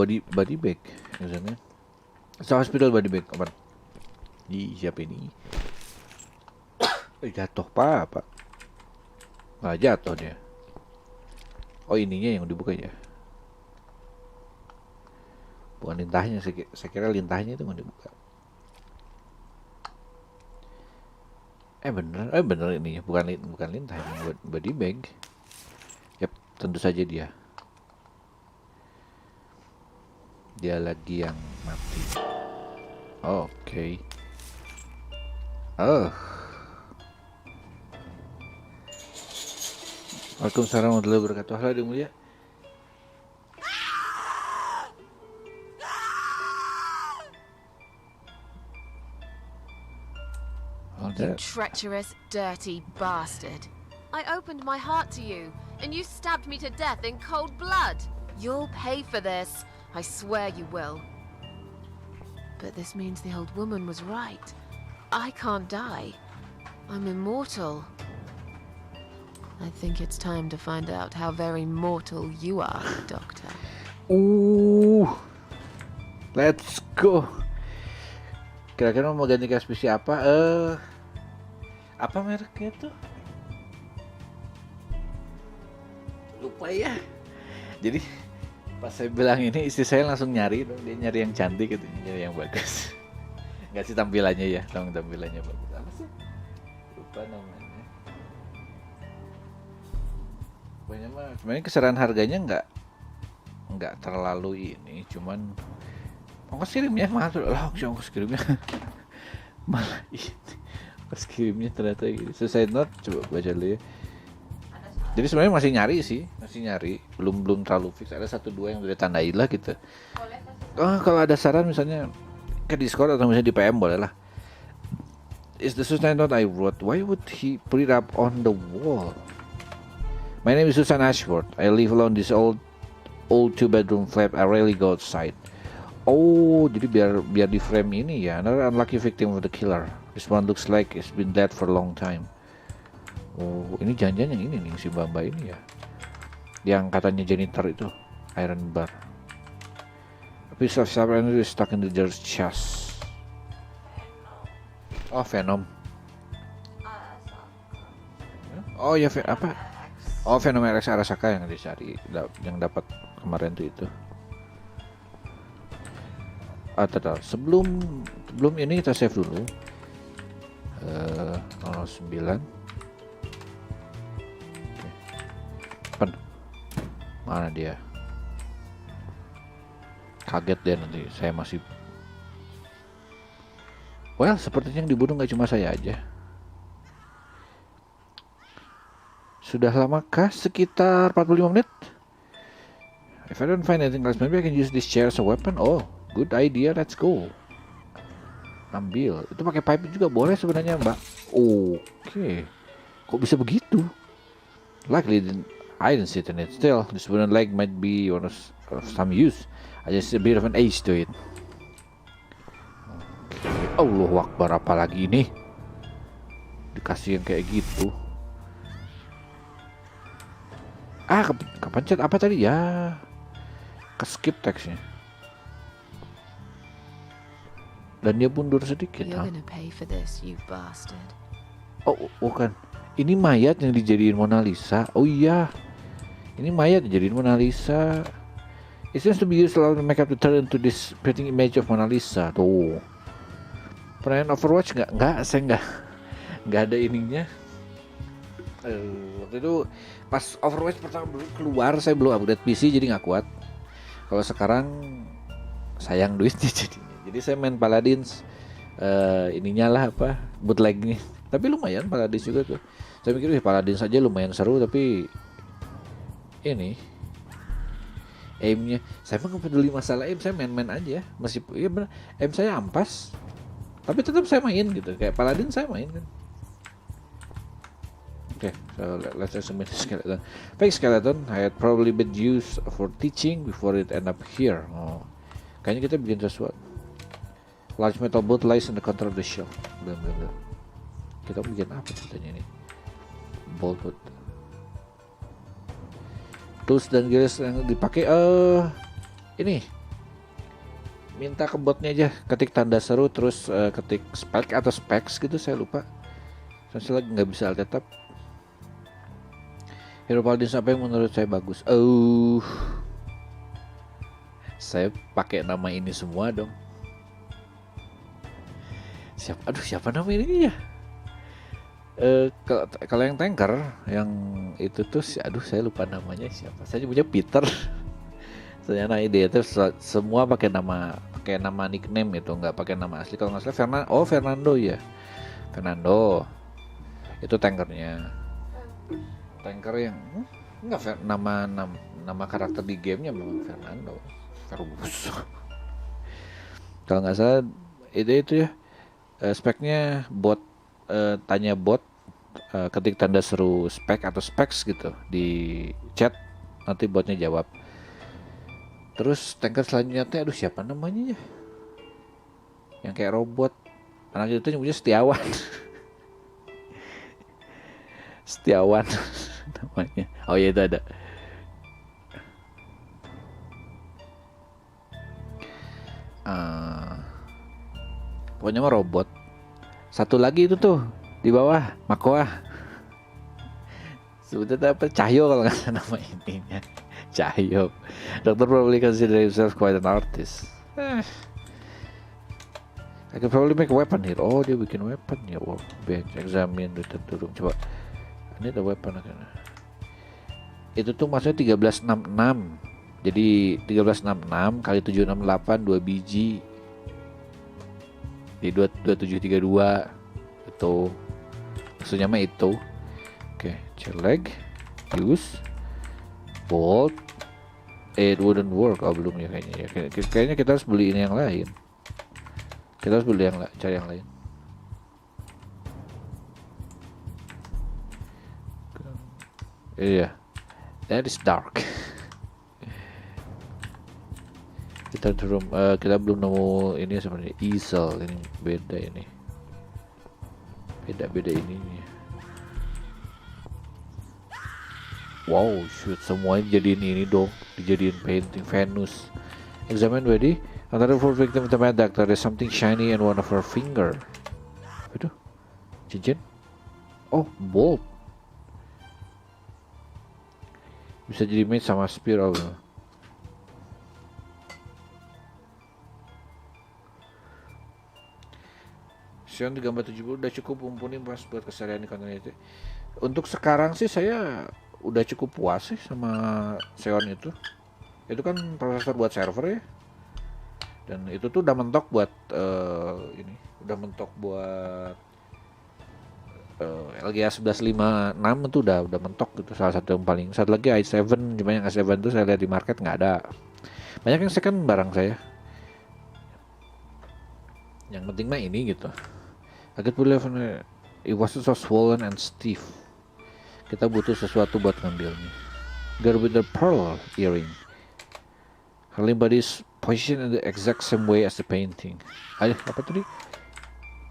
Body bag, misalnya. Hospital body bag, apa? Di siapa ini? Jatuh pak? Nggak jatuh dia. Oh, ininya yang dibuka ya? Bukan lintahnya, saya kira lintahnya itu mau dibuka. Bener ini ya, bukan lintah, buat body bag. Yap, tentu saja dia. Dia lagi yang mati. Oke. Waalaikumsalam warahmatullahi wabarakatuh. Halo Adik Mulia. You treacherous, dirty bastard. I opened my heart to you, and you stabbed me to death in cold blood. You'll pay for this. I swear you will. But this means the old woman was right. I can't die. I'm immortal. I think it's time to find out how very mortal you are, Doctor. Let's go. Kira-kira mau ganti spesies apa? Apa mereknya tuh? Lupa ya. Jadi pas saya bilang ini, istri saya langsung nyari dong. Dia nyari yang cantik gitu, nyari yang bagus. Nggak sih tampilannya ya, tampilannya bagus. Apa sih? Lupa namanya. Pokoknya mah, sebenarnya kisaran harganya nggak terlalu ini, cuman ongkos kirimnya mahal lah, ongkos kirimnya malah ini. Ongkos kirimnya ternyata gitu. Suicide Note coba baca dulu ya. Jadi sebenarnya masih nyari, belum terlalu fix. Ada 1-2 yang udah tandai lah gitu. Kalau ada saran misalnya ke Discord atau misalnya di PM boleh lah. Is the Suicide Note I wrote? Why would he put it up on the wall? My name is Susan Ashford. I live alone this old 2-bedroom flat. I rarely go outside. Oh, jadi biar di frame ini ya. Another unlucky victim of the killer. This one looks like it's been dead for a long time. Oh, ini janjian yang ini nih, si Bamba ini ya. Yang katanya janitor itu, Iron Bar. Apa piece of sharp energy is stuck in the George's chest. Oh, Venom. Oh ya, apa? Oh, Venom Rex Arasaka yang dicari, yang dapat kemarin tuh itu. Sebelum ini kita save dulu. 09. Oke. Mana dia? Kaget dia nanti. Saya masih. Well, sepertinya yang dibunuh nggak cuma saya aja. Sudah lamakah? Sekitar 45 menit. If I don't find anything else, maybe I can use this chair as a weapon. Oh, good idea. Let's go. Ambil. Itu pakai pipe juga boleh sebenarnya, Mbak. Oke. Kok bisa begitu? Likely I didn't sit in it. Still, this wooden leg might be of some use. I just see a bit of an ace to it. Allahu Akbar, apa lagi nih? Dikasih yang kayak gitu. Kepencet apa tadi ya? Skip teksnya. Dan dia mundur sedikit. You're gonna pay for this, you bastard. Oh, bukan. Ini mayat yang dijadiin Mona Lisa. Oh iya. Ini mayat yang dijadiin Mona Lisa. It seems to be used a lot of makeup to turn into this pretty image of Mona Lisa. Tuh. Pernah Overwatch nggak? Saya nggak ada ininya. Waktu itu pas Overwatch pertama keluar saya belum upgrade PC jadi nggak kuat. Kalau sekarang sayang duitnya jadinya. Jadi saya main Paladins ininya lah apa bootlegnya. Tapi lumayan Paladins juga tuh. Saya mikir Paladins aja lumayan seru tapi ini aimnya saya mah nggak peduli masalah aim, saya main-main aja. Meskipun iya bener aim saya ampas tapi tetap saya main gitu. Kayak Paladin saya main kan. Okay, so let's examine the skeleton. Fake skeleton had probably been used for teaching before it end up here. Oh, kayaknya kita bikin sesuatu. Large metal bolt lies in the center of the shell. Belum. Kita bikin apa ceritanya ini? Bolt. Tools dan gears yang dipakai. Ini. Minta ke botnya aja. Ketik tanda seru terus ketik spec atau specs gitu saya lupa. Saya lagi nggak bisa alt tab. Hero Paladins apa yang menurut saya bagus? Saya pakai nama ini semua dong. Siapa nama ini ya? Kalau yang tanker yang itu tuh saya lupa namanya siapa. Saya punya Peter. Saya ide itu semua pakai nama nickname itu, nggak pakai nama asli. Kalau nggak salah Fernando ya. Fernando. Itu tankernya. Tanker yang nggak nama karakter di gamenya memang Fernando. Fergus. Kalau nggak salah itu ya. Speknya bot tanya bot ketik tanda seru spek atau specs gitu di chat, nanti botnya jawab. Terus tanker selanjutnya tuh siapa namanya ya? Yang kayak robot. Anak itu nyebutnya Setiawan. Setiawan namanya. Oh iya itu ada. Pokoknya mah robot. Satu lagi itu tuh di bawah Makoa. Sebetulnya apa? Cahyo kalau nggak salah nama ininya. Cahyo. Doctor probably consider himself quite an artist. I can probably make a weapon here. Oh dia bikin weapon ya. Wow. Bench examine return to room. Coba. Ini ada weapon akhirnya. Itu tuh maksudnya 1366. Jadi 1366 kali 768 2 biji. Di 2732 itu maksudnya mah itu. Oke, leg use bolt. It wouldn't work. Oh belum ya kayaknya ya. Kayaknya kita harus beli ini yang lain. Kita harus beli cari yang lain. Iya, that is dark. Kita belum nemu ini sebenarnya easel, ini beda ini. Beda ininya. Wow, shoot semuanya dijadiin ini dong, dijadiin painting Venus. Examine ready. Another poor victim of the mad doctor. There's something shiny in one of her finger. Apa itu? Cincin? Oh, bolt. Bisa jadi mate sama spear. Oh. Sion 370 udah cukup mumpuni pas buat keseharian di konten itu. Untuk sekarang sih saya udah cukup puas sih sama Xeon itu. Itu kan prosesor buat server ya. Dan itu tuh udah mentok buat ini, udah mentok buat LGA 1156 itu udah mentok gitu, salah satu yang paling. Satu lagi i7, cuma yang i7 tuh saya lihat di market nggak ada. Banyak yang second barang saya. Yang penting mah ini gitu. I could believe it was so swollen and stiff. Kita butuh sesuatu buat ngambilnya. Girl with the pearl earring. Her limb body is positioned in the exact same way as the painting. Ayo, apa tadi?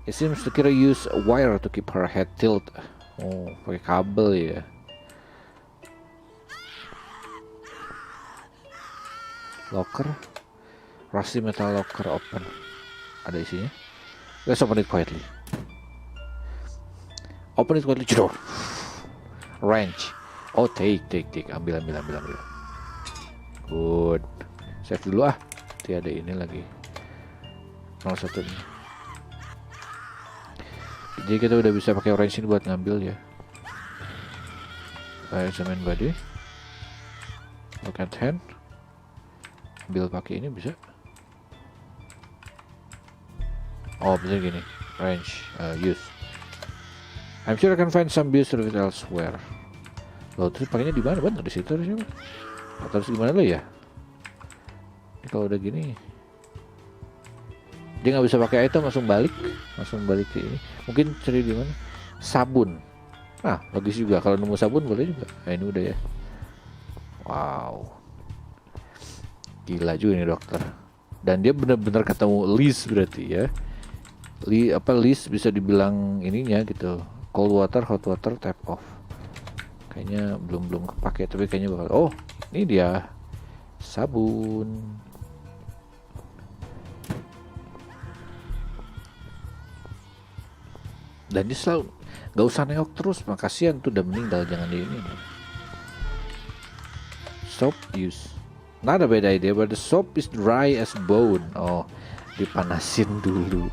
It seems the killer used a wire to keep her head tilt. Oh, pakai kabel ya. Locker. Rusty metal locker open. Ada isinya. Let's open it quietly. Open it quietly. Jedor. Wrench. Oh, take. Ambil. Good. Save dulu ah. Tiada ini lagi. 01 ini. Jadi kita udah bisa pakai wrench ini buat ngambil ya. Examine body. Look at hand. Ambil pakai ini bisa. Oh, bisa gini. Wrench. Use. I'm sure I can find some use of it elsewhere. Loh, terus pakainya di mana? Bener di situ harusnya. Atau harus gimana lo ya? Ini kalau udah gini, dia nggak bisa pakai item, langsung balik ke ini. Mungkin cari di mana? Sabun. Nah, logis juga. Kalau nemu sabun boleh juga. Nah, ini udah ya. Wow. Gila juga nih dokter. Dan dia benar-benar ketemu Liz berarti ya. Liz bisa dibilang ininya gitu. Cold water, hot water, tap off. Kayaknya belum kepake, tapi kayaknya bakal. Oh, ini dia sabun. Dan dia selalu nggak usah nengok terus, makasian tuh udah meninggal, jangan di ini. Soap use. Not a bad idea, but the soap is dry as bone. Oh, dipanasin dulu.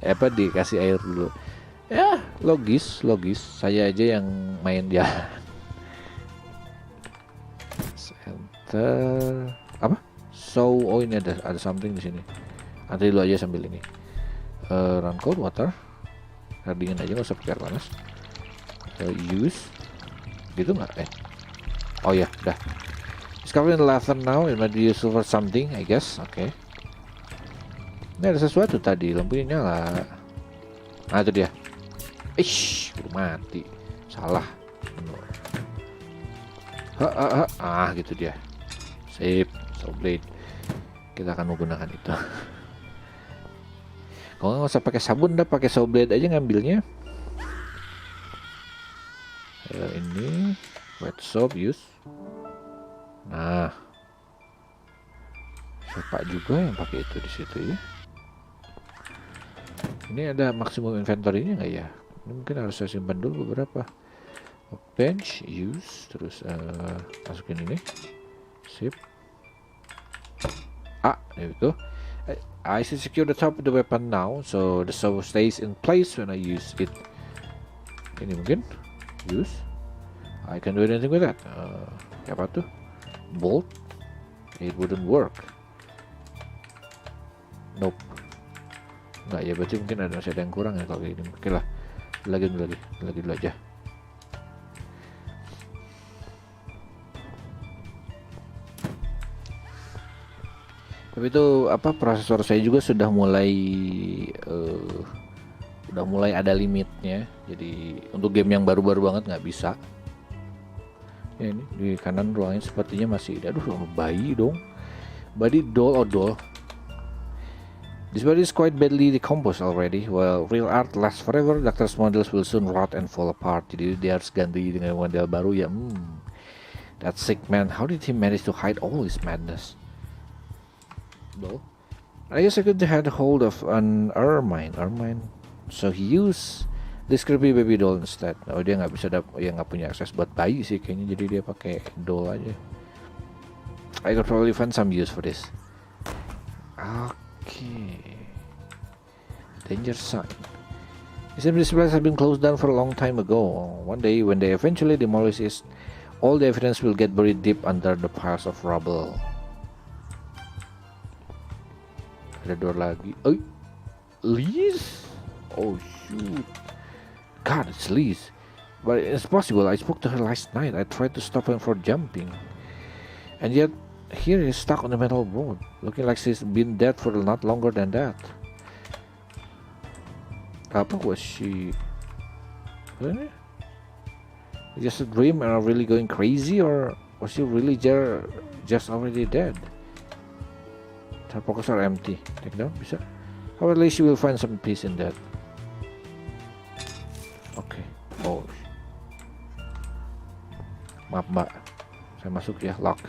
Dikasih air dulu. Ya, logis. Saya aja yang main dia. Center. Apa? So, oh ini ada something di sini. Nanti dulu aja sambil ini. Run cold water. Dingin aja, nggak usah pakai air panas. Use. Gitu nggak? Oh ya, udah. Discovering the lantern now, it might be useful for something, I guess. Oke. Ini ada sesuatu tadi, lampunya nyala. Nah itu dia. Udah mati. Salah. Gitu dia. Sip, saw blade. Kita akan menggunakan itu. Kalau nggak usah pakai sabun, dah pakai saw blade aja ngambilnya. Ini wet soap use. Nah, siapa juga yang pakai itu di situ ya? Ini ada maksimum inventory-nya nggak ya? Ini mungkin harus saya simpan dulu beberapa. Bench use, terus masukin ini. Sip. There we go. I should secure the top of the weapon now, so the saw stays in place when I use it. Ini mungkin use. I can do anything with that. Apa tuh? Bolt. It wouldn't work. Nope. Nggak ya, berarti mungkin masih ada yang kurang ya kalau ini. Oke lah, lagi dulu aja. Tapi itu prosesor saya juga sudah mulai ada limitnya. Jadi untuk game yang baru-baru banget nggak bisa. Ya, ini di kanan ruangnya sepertinya masih. Aduh, bayi dong. Body doll. This body is quite badly decomposed already. While real art lasts forever, doctor's models will soon rot and fall apart. Jadi dia harus ganti dengan model baru ya. That sick man, how did he manage to hide all his madness? Doll. I guess I could had hold of an Ermine. So he used this creepy baby doll instead. Oh, dia nggak bisa nggak punya akses buat bayi sih kayaknya, jadi dia pakai doll aja. I could probably find some use for this. Okay. Danger sign. It seems this place has been closed down for a long time ago. One day, when they eventually demolish it, all the evidence will get buried deep under the piles of rubble. Ada door lagi. Oh, Liz? Oh shoot. God, it's Liz. But it's possible. I spoke to her last night. I tried to stop her from jumping. And yet, here he's stuck on the metal road. Looking like she's been dead for not longer than that. Apa was she? Really? Just a dream and really going crazy, or was she really just already dead? Sarcophagus are empty. Take down, bisa. Or at least you will find some peace in that. Okay. Oh. Maaf mbak, saya masuk ya, lock.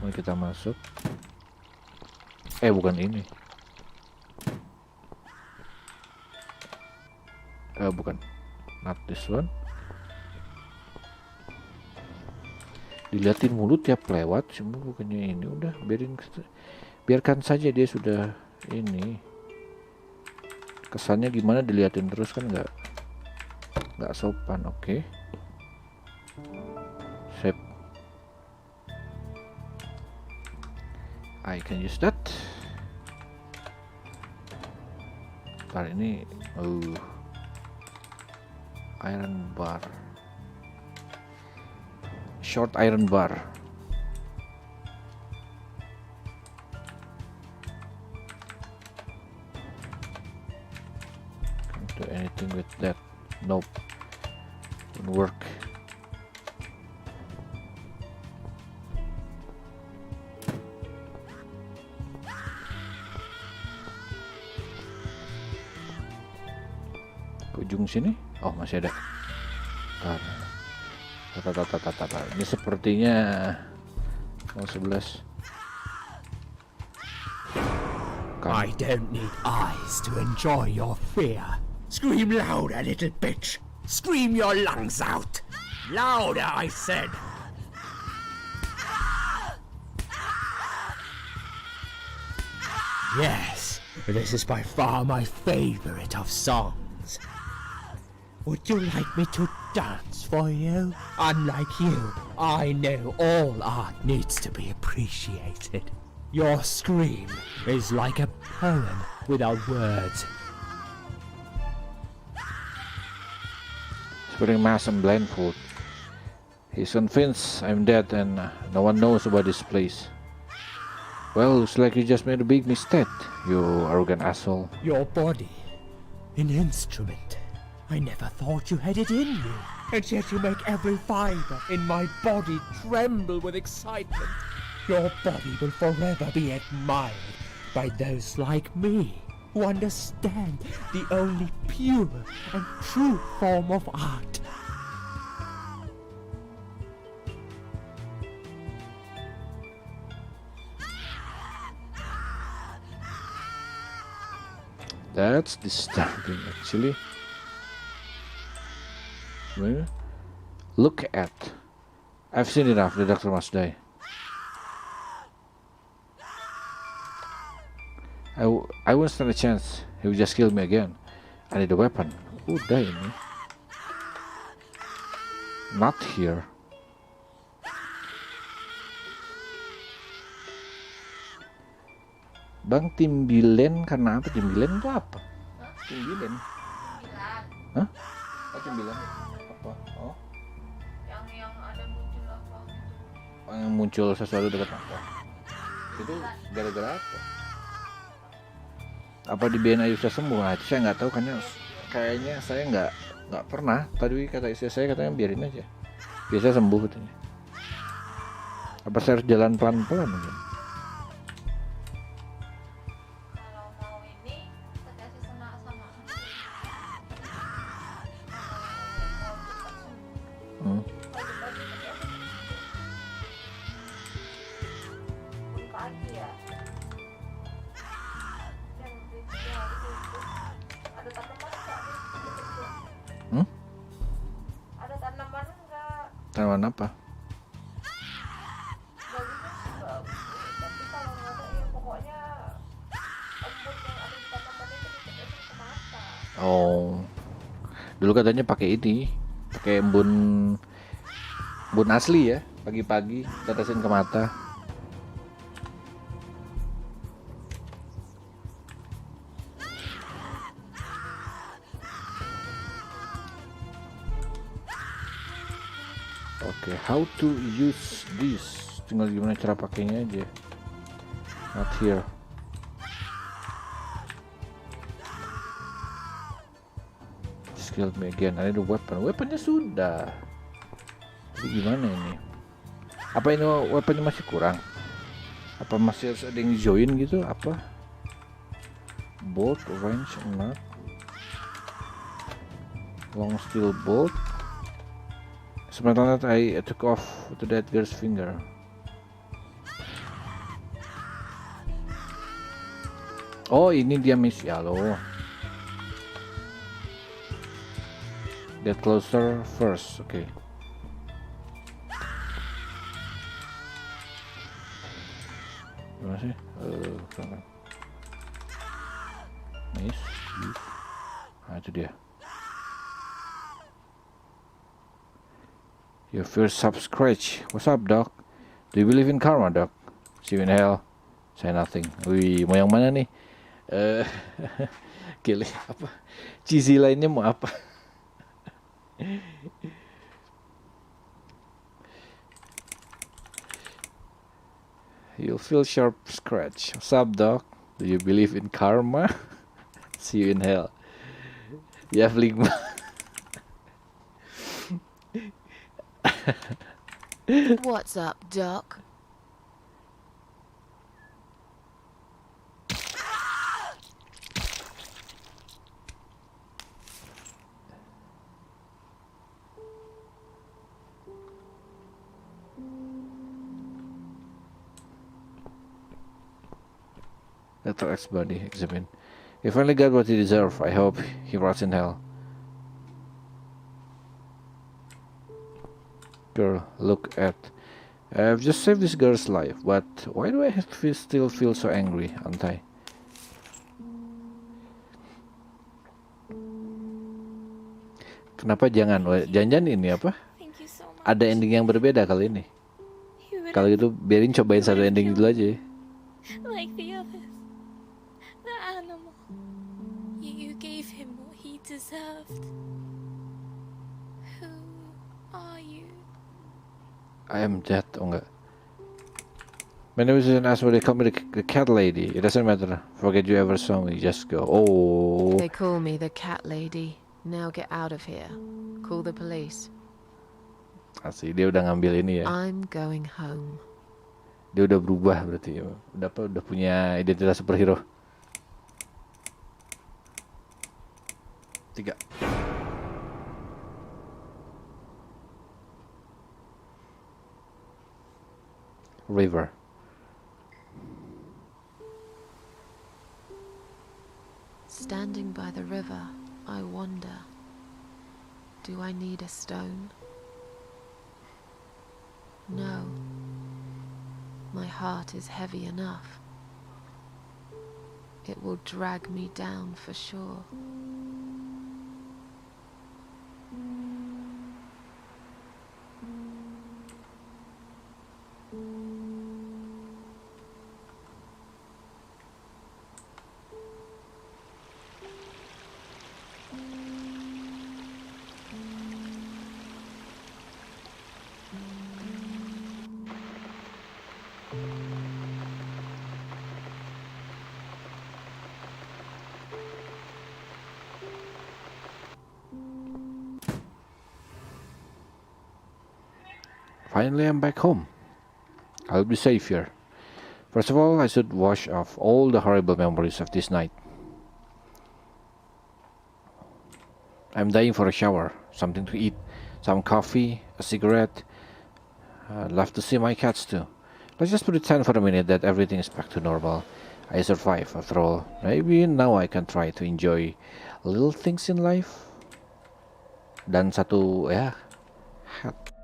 Mari kita masuk. Bukan ini. Bukan. Not this one. Diliatin mulu tiap lewat, cuma bukannya ini. Udah biarkan saja, dia sudah ini. Kesannya gimana diliatin terus kan nggak sopan. Oke. Save. I can use that. Ntar ini iron bar, short iron bar. Can't do anything with that. Nope, won't work. Ujung sini. Oh, masih ada. Ini sepertinya 11. I don't need eyes to enjoy your fear. Scream louder, little bitch. Scream your lungs out. Louder, I said. Yes, this is by far my favorite of songs. Would you like me to dance for you? Unlike you, I know all art needs to be appreciated. Your scream is like a poem without words. Wearing mask and blindfold. He's convinced I'm dead and no one knows about this place. Well, looks like you just made a big mistake, you arrogant asshole. Your body, an instrument. I never thought you had it in you, and yet you make every fiber in my body tremble with excitement. Your body will forever be admired by those like me, who understand the only pure and true form of art. That's disturbing, actually. Well, look at. I've seen enough. The doctor must die. I won't stand a chance. He will just kill me again. I need a weapon. Udah ini. Not here. Bang, timbilen karena apa? Timbilen itu apa? Timbilen? Hah? Oh, timbilen apa? Oh, yang ada muncul apa gitu. yang muncul sesuatu dekat apa? Itu gara-gara apa? Apa di BNI bisa sembuh? Nah, itu saya nggak tahu, karena kayaknya saya nggak pernah. Tadi kata istri saya katanya biarin aja, biasa sembuh katanya. Apa saya harus jalan pelan-pelan mungkin? Kalau mau ini dikasih sama Tanaman apa? Bagus sih bagus, tapi kalau nggak ada ya pokoknya embun yang ada di tanamannya itu ditetesin ke mata. Oh, dulu katanya pakai ini, pakai embun asli ya, pagi-pagi tetesin ke mata. Oke, how to use this? Tinggal gimana cara pakainya aja. Not here. Skill me again. Ada weapon. Weaponnya sudah. Jadi gimana ini? Apa ini weaponnya masih kurang? Apa masih harus ada yang join gitu? Apa? Bolt range not. Long steel bolt. Sementara I took off to that girl's finger. Oh, ini dia miss yellow. Get closer first. Oke. Gimana sih? Miss. Nah, itu dia. Your first scratch. What's up, Doc? Do you believe in karma, Doc? See you in hell. Say nothing. Wih, mau yang mana nih? Gile, apa? Cheesy lainnya mau apa? You'll feel sharp scratch. What's up, Doc? Do you believe in karma? See you in hell. Ya, Fligma. What's up, Doc? Dr. X body examine. He finally got what he deserved. I hope he rots in hell. Girl, look at. I've just saved this girl's life, but why do I still feel so angry, Antai? Kenapa jangan ini apa? Thank you so much. Ada ending yang berbeda kali ini. You would Kalau gitu biarin cobain satu ending dulu aja. like the others. The animal. You gave him what he deserved. Who are you? I am dead, oh enggak. My name is asked why they call me the cat lady. It doesn't matter. Forget you ever saw me. Just go. Oh. They call me the cat lady. Now get out of here. Call the police. Asli dia udah ngambil ini ya. I'm going home. Dia udah berubah berarti ya. Udah punya identitas superhero. 3. River. Standing by the river, I wonder, do I need a stone? No. My heart is heavy enough. It will drag me down for sure. Finally, I'm back home. I'll be safe here. First of all, I should wash off all the horrible memories of this night. I'm dying for a shower, something to eat, some coffee, a cigarette. I'd love to see my cats too. Let's just pretend for a minute that everything is back to normal. I survived after all. Maybe now I can try to enjoy little things in life. Dan satu ya hat.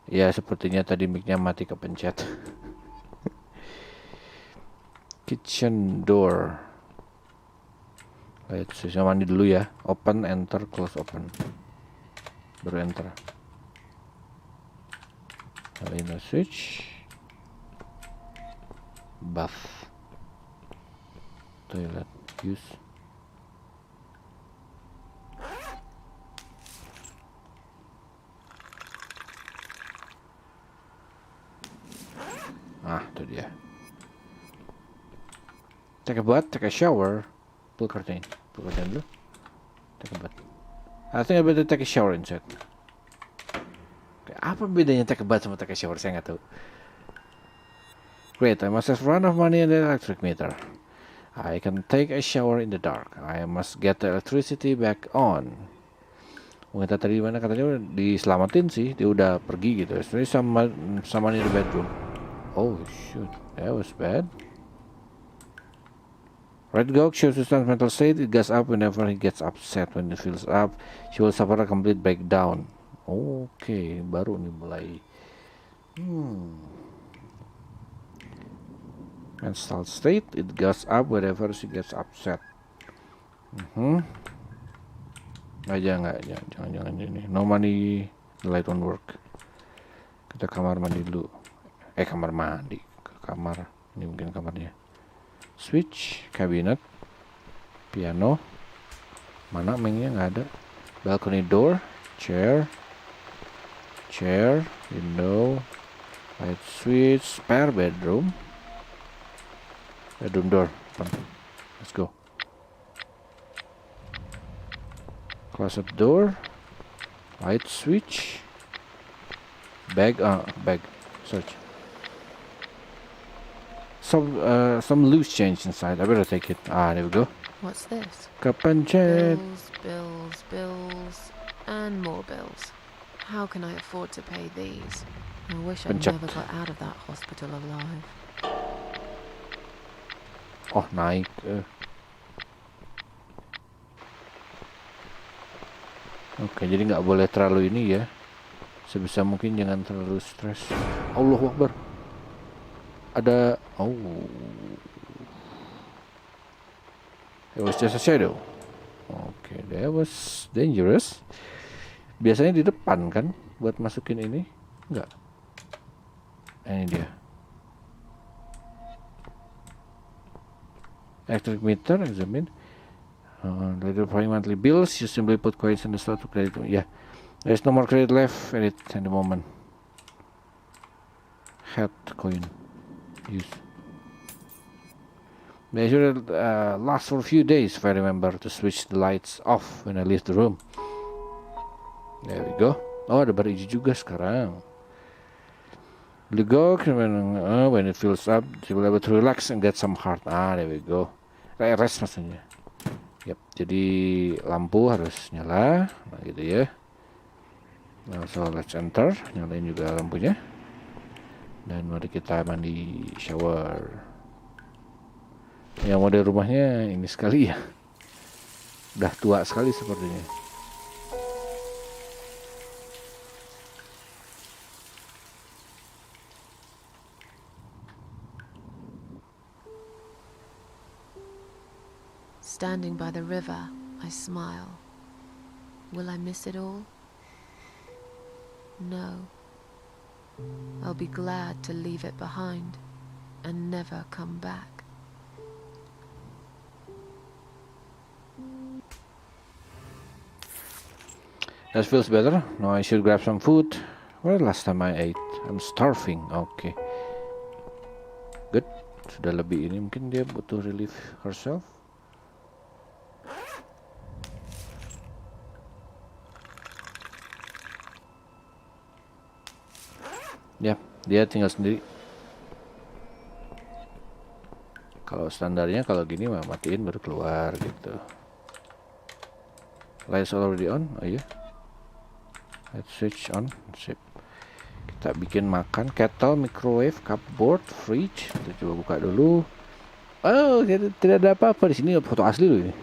Ya, sepertinya tadi mic-nya mati kepencet. Kitchen door. Light switch. Mandi dulu ya. Open, enter, close, open. Baru enter. Nyalain switch. Bath. Toilet. Use. Itu dia. Take a bath, take a shower. Pull curtain dulu. Take a bath. I think I better take a shower instead. Apa bedanya take a bath sama take a shower? Saya nggak tahu. Great, I must have run out of money in the electric meter. I can take a shower in the dark. I must get the electricity back on. Kita tadi mana katanya diselamatin sih, dia udah pergi gitu. Sebenarnya sama di bedroom. Oh shoot, that was bad. Red Gog shows his mental state. It gets up whenever he gets upset. When it feels up, she will suffer a complete breakdown. Oke, baru nih mulai. Mental state. It gets up whenever she gets upset. Jangan ini. No money, the light won't work. Kita kamar mandi dulu. Kamar mandi. Ke kamar. Ini mungkin kamarnya. Switch, cabinet, piano. Mana mainnya nggak ada. Balcony door, chair, window, light switch, spare bedroom. Bedroom door. Let's go. Closet door, light switch, bag. Search. Some loose change inside. I better take it. There we go. What's this? Kepencet. Bills, and more bills. How can I afford to pay these? I wish I Pencet. never got out of that hospital alive. Oh, naik. Oke, jadi nggak boleh terlalu ini ya. Sebisa mungkin jangan terlalu stres. Allahu Akbar. Ada. It was just a shadow. Oke, that was dangerous. Biasanya di depan kan buat masukin ini. Enggak. Ini dia. Electric meter, examine. Later for monthly bills, you simply put coins in the slot to credit. Yeah, there's no more credit left in it at the moment. Head coin. Use. Make sure it lasts for a few days if I remember to switch the lights off when I leave the room. There we go. Oh, ada bar hijau juga sekarang. The go when it fills up, you will be able to relax and get some heart. There we go. Rest maksudnya. Yap, jadi lampu harus nyala, nah gitu ya. Nah, so let's enter, nyalain juga lampunya. Dan mari kita mandi shower. Yang model rumahnya ini sekali ya. Udah tua sekali sepertinya. Standing by the river, I smile. Will I miss it all? No. I'll be glad to leave it behind and never come back. That feels better. Now I should grab some food. Where last time I ate? I'm starving. Okay. Good. Sudah lebih ini mungkin dia butuh relief herself. Ya, dia tinggal sendiri. Kalau standarnya kalau gini mah matiin baru keluar gitu. Lights already on. Oh iya. Let's switch on. Sip. Kita bikin makan. Kettle, microwave, cupboard, fridge. Kita coba buka dulu. Oh, tidak ada apa-apa di sini. Foto asli loh ini.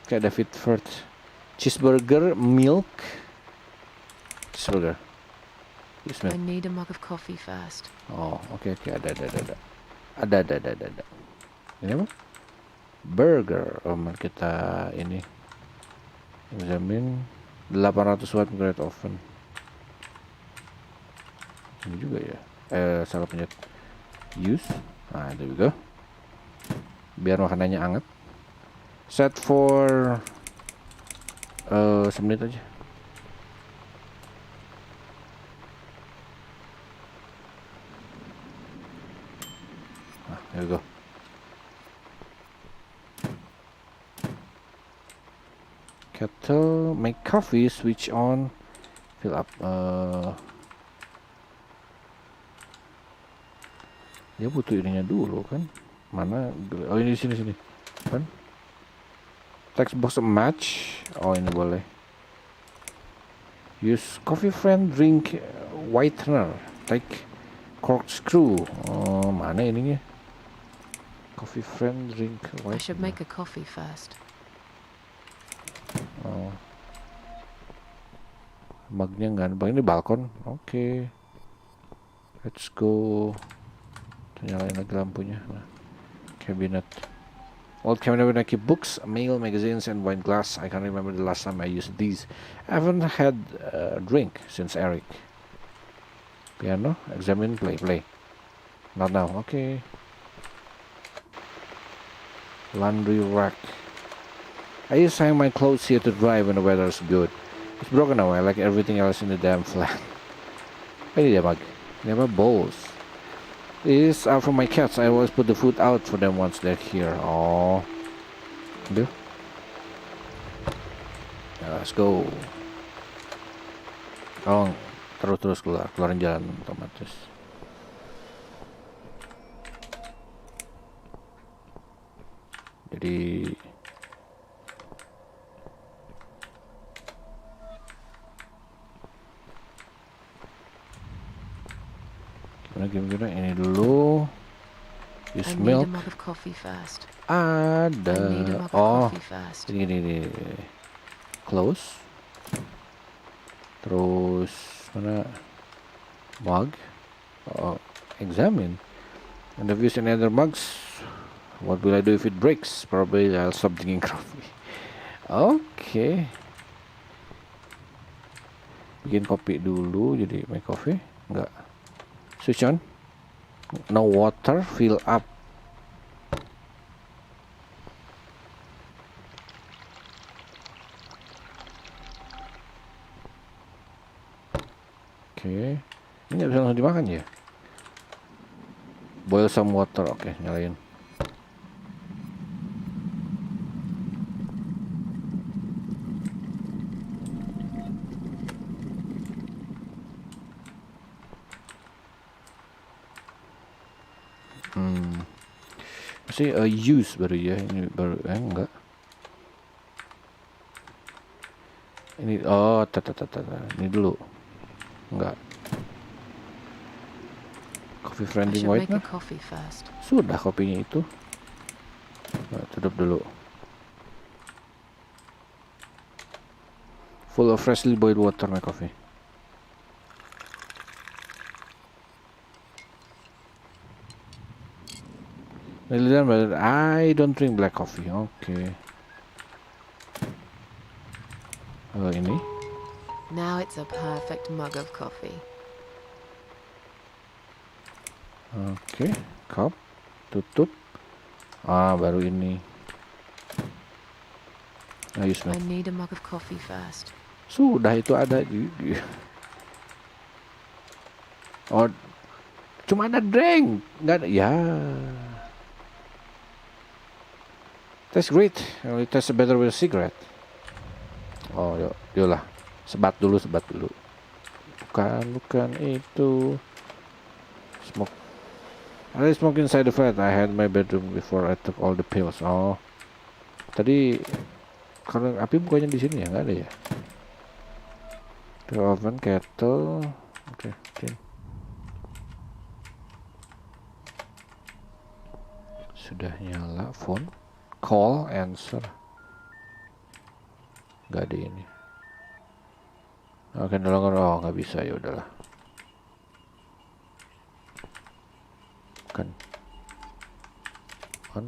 Kayak David Ford. Cheeseburger, milk. Cheeseburger. Yes, I milk. need a mug of coffee first. Oh, oke, ada. Ada. Ini apa? Burger. Oh, mari kita ini examine 800 watt great oven. Ini juga ya. Salah pencet. Use. Nah, there we go. Biar makanannya hangat. Set for 1 menit aja. Nah, there we go. Kettle, make coffee, switch on, fill up. Dia butuh ininya dulu kan? Mana? Oh, ini sini kan? Text box match. Oh, ini boleh. Use coffee friend drink whitener. Take corkscrew. Oh, mana ininya? Coffee friend drink I should whitener. make a coffee first. Oh. Mugnya nggak ada. Ini balkon. Oke. Let's go. Nyalain lagi lampunya. Nah. Cabinet. Old cabinet where I keep books, mail, magazines, and wine glass. I can't remember the last time I used these. I haven't had a drink since Eric. Piano, examine, play. Not now. Okay. Laundry rack. I used to hang my clothes here to dry when the weather's good. It's broken now, like everything else in the damn flat. Ini dia mug. They have bowls. These are for my cats. I always put the food out for them once they're here. Oh. Duh. Now let's go. Oh, terus keluarin jalan otomatis. Jadi gimana ini dulu. I Use need a milk. mug of coffee first. Ada. I need a mug of Oh, coffee first. ini. Close. Terus mana? Mug. Oh, examine. And have you used any other mugs? What will I do if it breaks? Probably I'll stop drinking coffee. Oke. Bikin kopi dulu, jadi make coffee. Enggak. Switch on. No water, fill up. Oke. Ini nggak bisa langsung dimakan ya? Boil some water. Oke, nyalain. Masih use baru ya. Ini baru enggak. Ini oh, ini dulu. Enggak. Coffee I friendly should make a whitener. coffee first. Sudah kopinya itu. Nah, tutup dulu. Full of freshly boiled water my coffee. But I don't drink black coffee. Okay. Ini. Now it's a perfect mug of coffee. Oke, cup, tutup. Ah, baru ini. Ayo, I need a mug of coffee first. sudah itu ada. Oh, cuma ada drink, nggak ada. Ya. Tastes great. Only tastes better with a cigarette. Oh, yuk lah. Sebat dulu. Bukan itu. Smoke. I smoke inside the flat. I had my bedroom before I took all the pills. Oh, tadi kalau api bukannya di sini ya, nggak ada ya? The oven, kettle. Oke, okay. Sudah nyala. Phone, call, answer. Nggak ada ini. Oke, no longer. Oh, nggak bisa, ya udahlah. makan. On.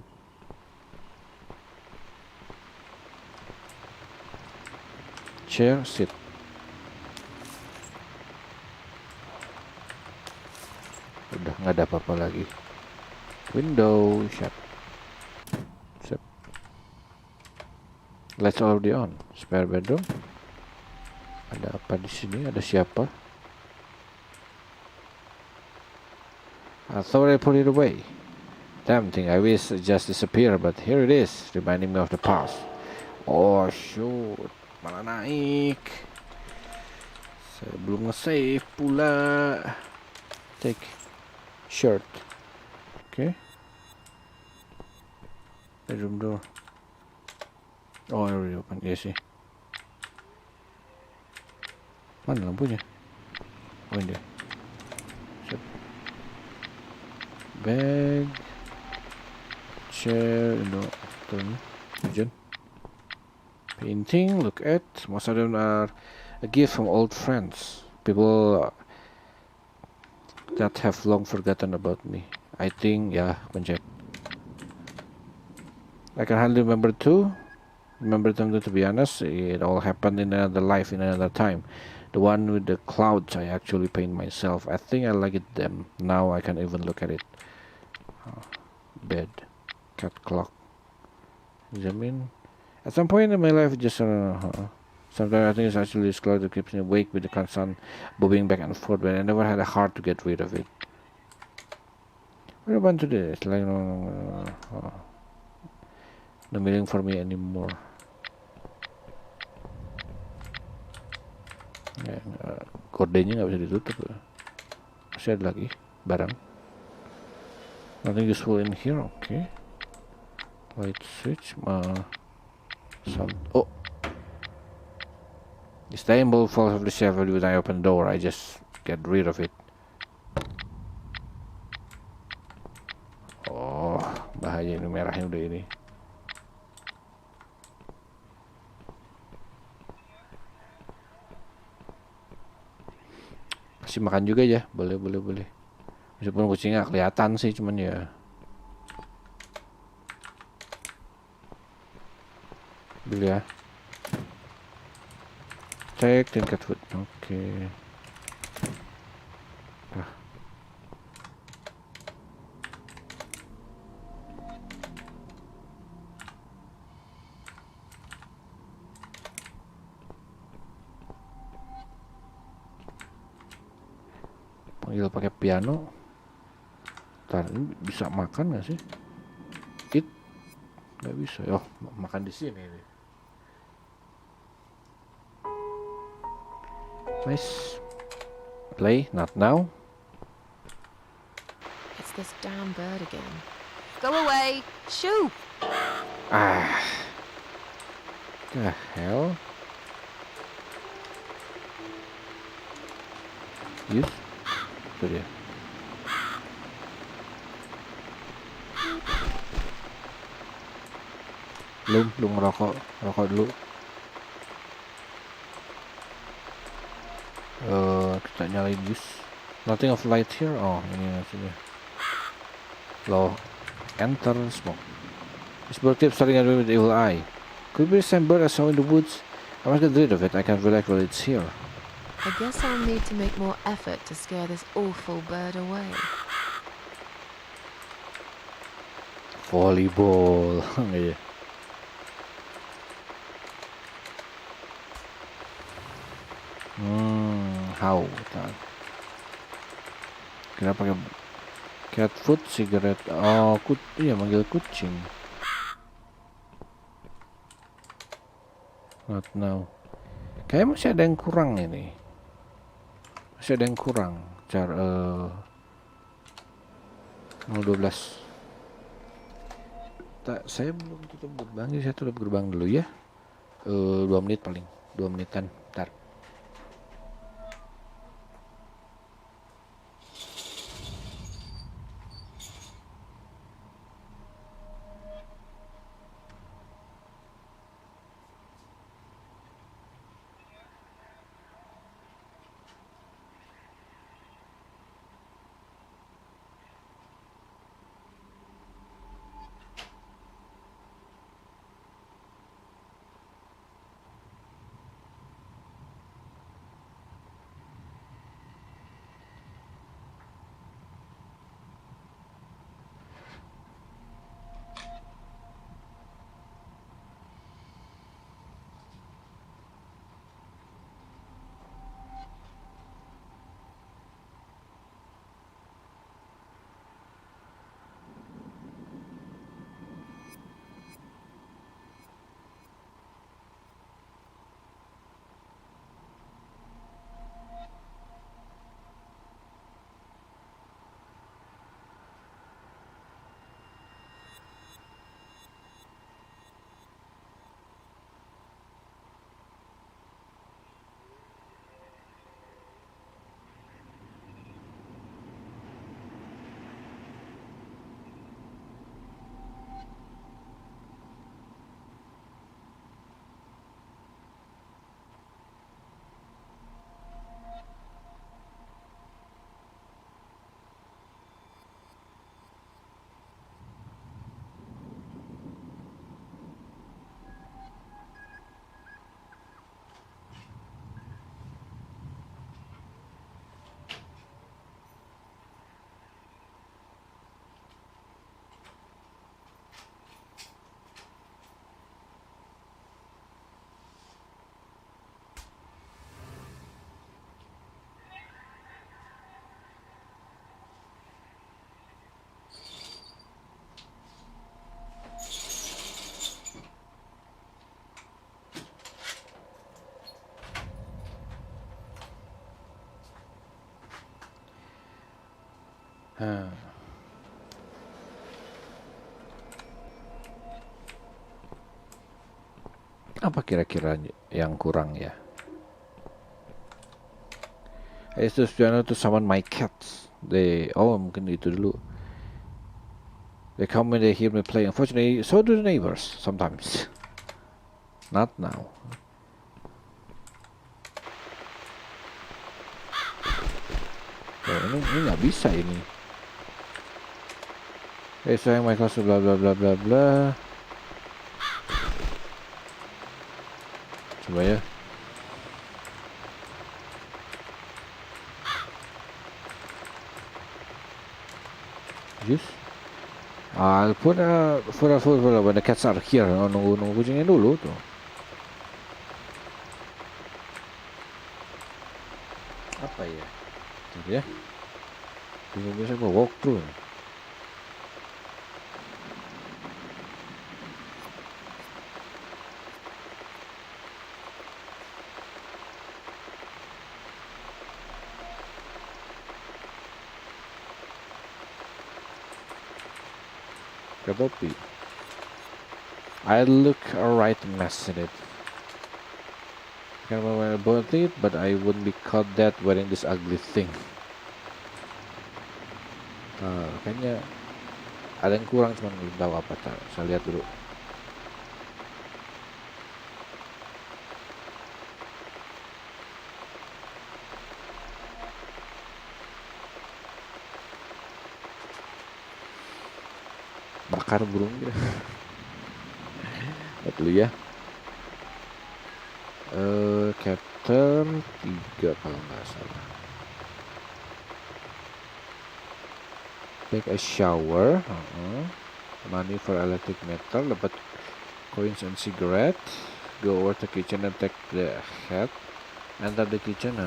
Chair, sit. Udah nggak ada apa-apa lagi. Window shut. Sip. Lights already on. Spare bedroom. Ada apa di sini? Ada siapa? I thought I put it away. Damn thing, I wish it just disappear, but here it is, reminding me of the past. Oh shoot, malah naik. Saya belum nge-save pula. Take shirt. Okay. Bedroom door. Oh, I already opened. Yes, sih. Mana lampunya? Oh, ini dia. Sip. Bag. Chair. No. Turn. Pigeon. Painting. Look at. Most of them are a gift from old friends. People that have long forgotten about me. I think, yeah, pencet. I can hardly remember them to be honest. It all happened in another life, in another time. The one with the clouds I actually paint myself. I think I like it them. Now I can even look at it. Bed. Cat clock. Zoom in. At some point in my life, sometimes I think it's actually this clock that keeps me awake with the sun bobbing back and forth, but I never had a heart to get rid of it. What about today? It's like no meaning for me anymore. Ya, gordennya nggak bisa ditutup. Masih ada lagi barang. Nothing useful in here. Okay. Light switch. Some. Oh. The stable falls off the shelf when I open the door. I just get rid of it. Oh, bahaya ini merahnya udah ini. Kasih makan juga ya, boleh. Meskipun kucingnya kelihatan sih, cuman ya. Dulu ya. Cek dan cat food. Oke. Panggil pakai piano. Ntar ini bisa makan nggak sih? Eat nggak bisa. Oh, makan di sini nih. Nice. Play, not now. It's this damn bird again. Go away! Shoo! The hell? Use? Itu dia. Belum ngerokok dulu. Kita nyalain use. Nothing of light here. Oh, ini maksudnya. Low. Enter smoke. This bird keeps staring at me with evil eye. Could it be the same bird I saw in the woods? I must get rid of it. I can't relax while it's here. I guess I'll need to make more effort to scare this awful bird away. Volleyball. Iya. How? Kita pakai cat food, cigarette. Oh, iya manggil kucing. Not now. Kayaknya masih ada yang kurang ini. Masih ada yang kurang. Cara 012. Saya belum tutup gerbang, jadi saya tutup gerbang dulu ya. 2 menit paling. 2 menitan. Ntar. Hah. Apa kira-kira yang kurang ya? I used to summon my cats. Mungkin itu dulu. They come when they hear me play. Unfortunately, so do the neighbors sometimes. Not now. Oh, ini nggak bisa ini. Sayang my class bla bla bla bla bla. Coba ya. Just I'll put when the cats are here. Nunggu kucingnya dulu tuh. Apa ya? Bentar ya. Bisa gua walk through. Probably. I look alright mess in it. Can't remember about it, but I wouldn't be caught dead wearing this ugly thing. Kayaknya ada yang kurang, cuman belum tahu apa. Saya lihat dulu. Bakar burung gitu. Lihat dulu ya. Chapter 3 kalau nggak salah. Take a shower. Money for electric metal. Dapat coins and cigarette. Go over to kitchen and take the hat. Enter the kitchen.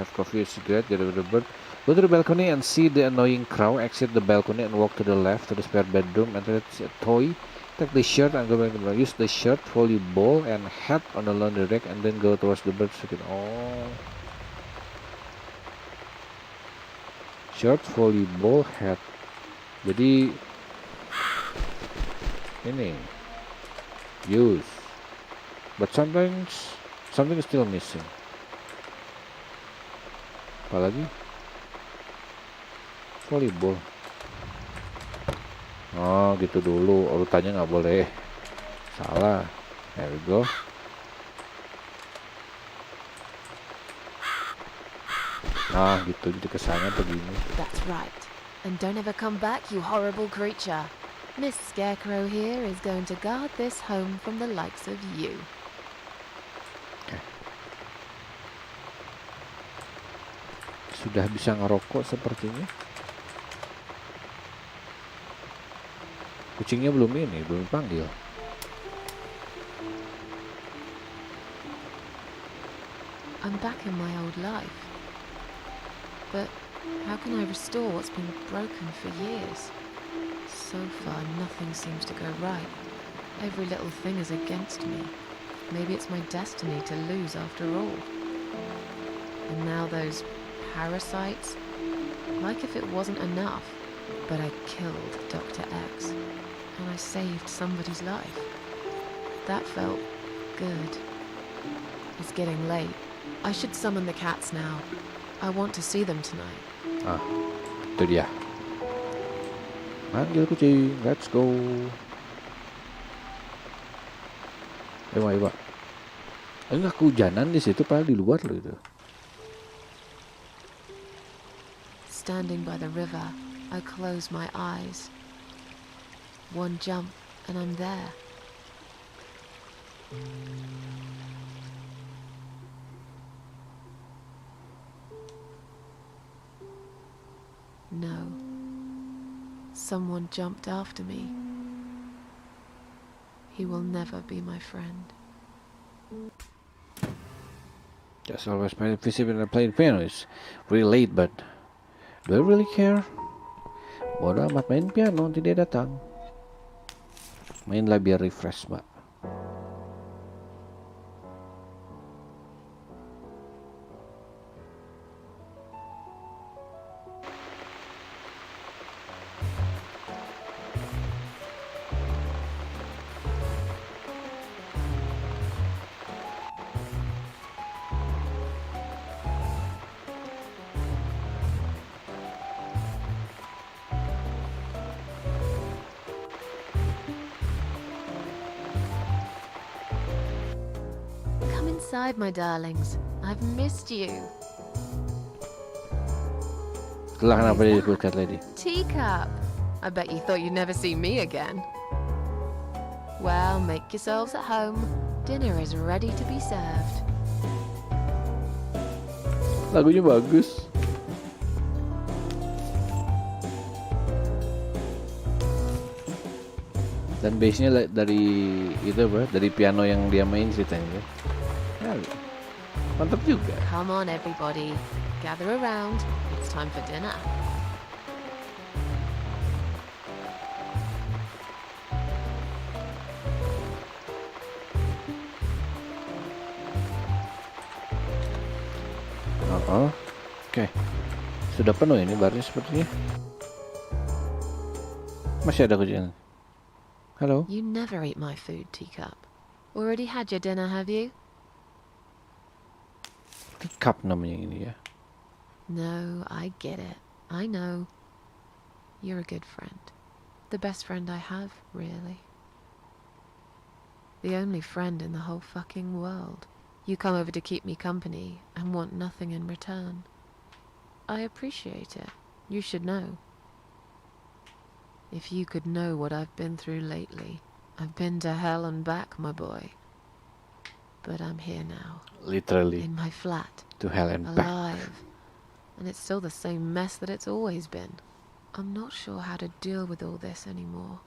Have coffee or cigarette. Get rid of the bird. Go to the balcony and see the annoying crow. Exit the balcony and walk to the left to the spare bedroom. Enter a toy. Take the shirt and go back to the use the shirt, volleyball, and hat on the laundry rack, and then go towards the bird. Oh, shirt, volleyball, hat. Jadi ini use, but sometimes something is still missing. Apalagi volleyball. Oh gitu dulu, urutannya nggak boleh salah. There we go. Nah gitu, jadi kesannya begini. That's right. And don't ever come back, you horrible creature. Miss Scarecrow here is going to guard this home from the likes of you. Sudah bisa ngerokok sepertinya. Kucingnya belum panggil. I'm back in my old life. But how can I restore what's been broken for years? So far, nothing seems to go right. Every little thing is against me. Maybe it's my destiny to lose after all. And now those parasites? Like if it wasn't enough. But I killed Dr. X. And I saved somebody's life. That felt good. It's getting late. I should summon the cats now. I want to see them tonight. Itu dia. Panggil kucing, let's go. Ayo. Enggak kehujanan di situ, padahal di luar loh itu. Standing by the river, I close my eyes. One jump, and I'm there. No. Someone jumped after me. He will never be my friend. Just always visible and playing piano is really late, but do I really care? Bodoh amat, main piano, nanti dia datang. Mainlah biar refresh, Mbak. inside, my darlings. I've missed you. Itulah kenapa dia disebut cat lady. Teacup. I bet you thought you'd never see me again. Well, make yourselves at home. Dinner is ready to be served. Lagunya bagus. Dan bassnya dari itu apa? Dari piano yang dia main ceritanya. Ya, mantap juga. Come on, everybody. Gather around. It's time for dinner. Oke. Sudah penuh ini barnya sepertinya. Masih ada kucing. Halo. You never eat my food, Teacup. Already had your dinner, have you? Teacup namanya ini ya. No, I get it. I know. You're a good friend. The best friend I have, really. The only friend in the whole fucking world. You come over to keep me company and want nothing in return. I appreciate it. You should know. If you could know what I've been through lately. I've been to hell and back, my boy. But I'm here now. Literally In my flat. to hell and back. Alive. And it's still the same mess that it's always been. I'm not sure how to deal with all this anymore.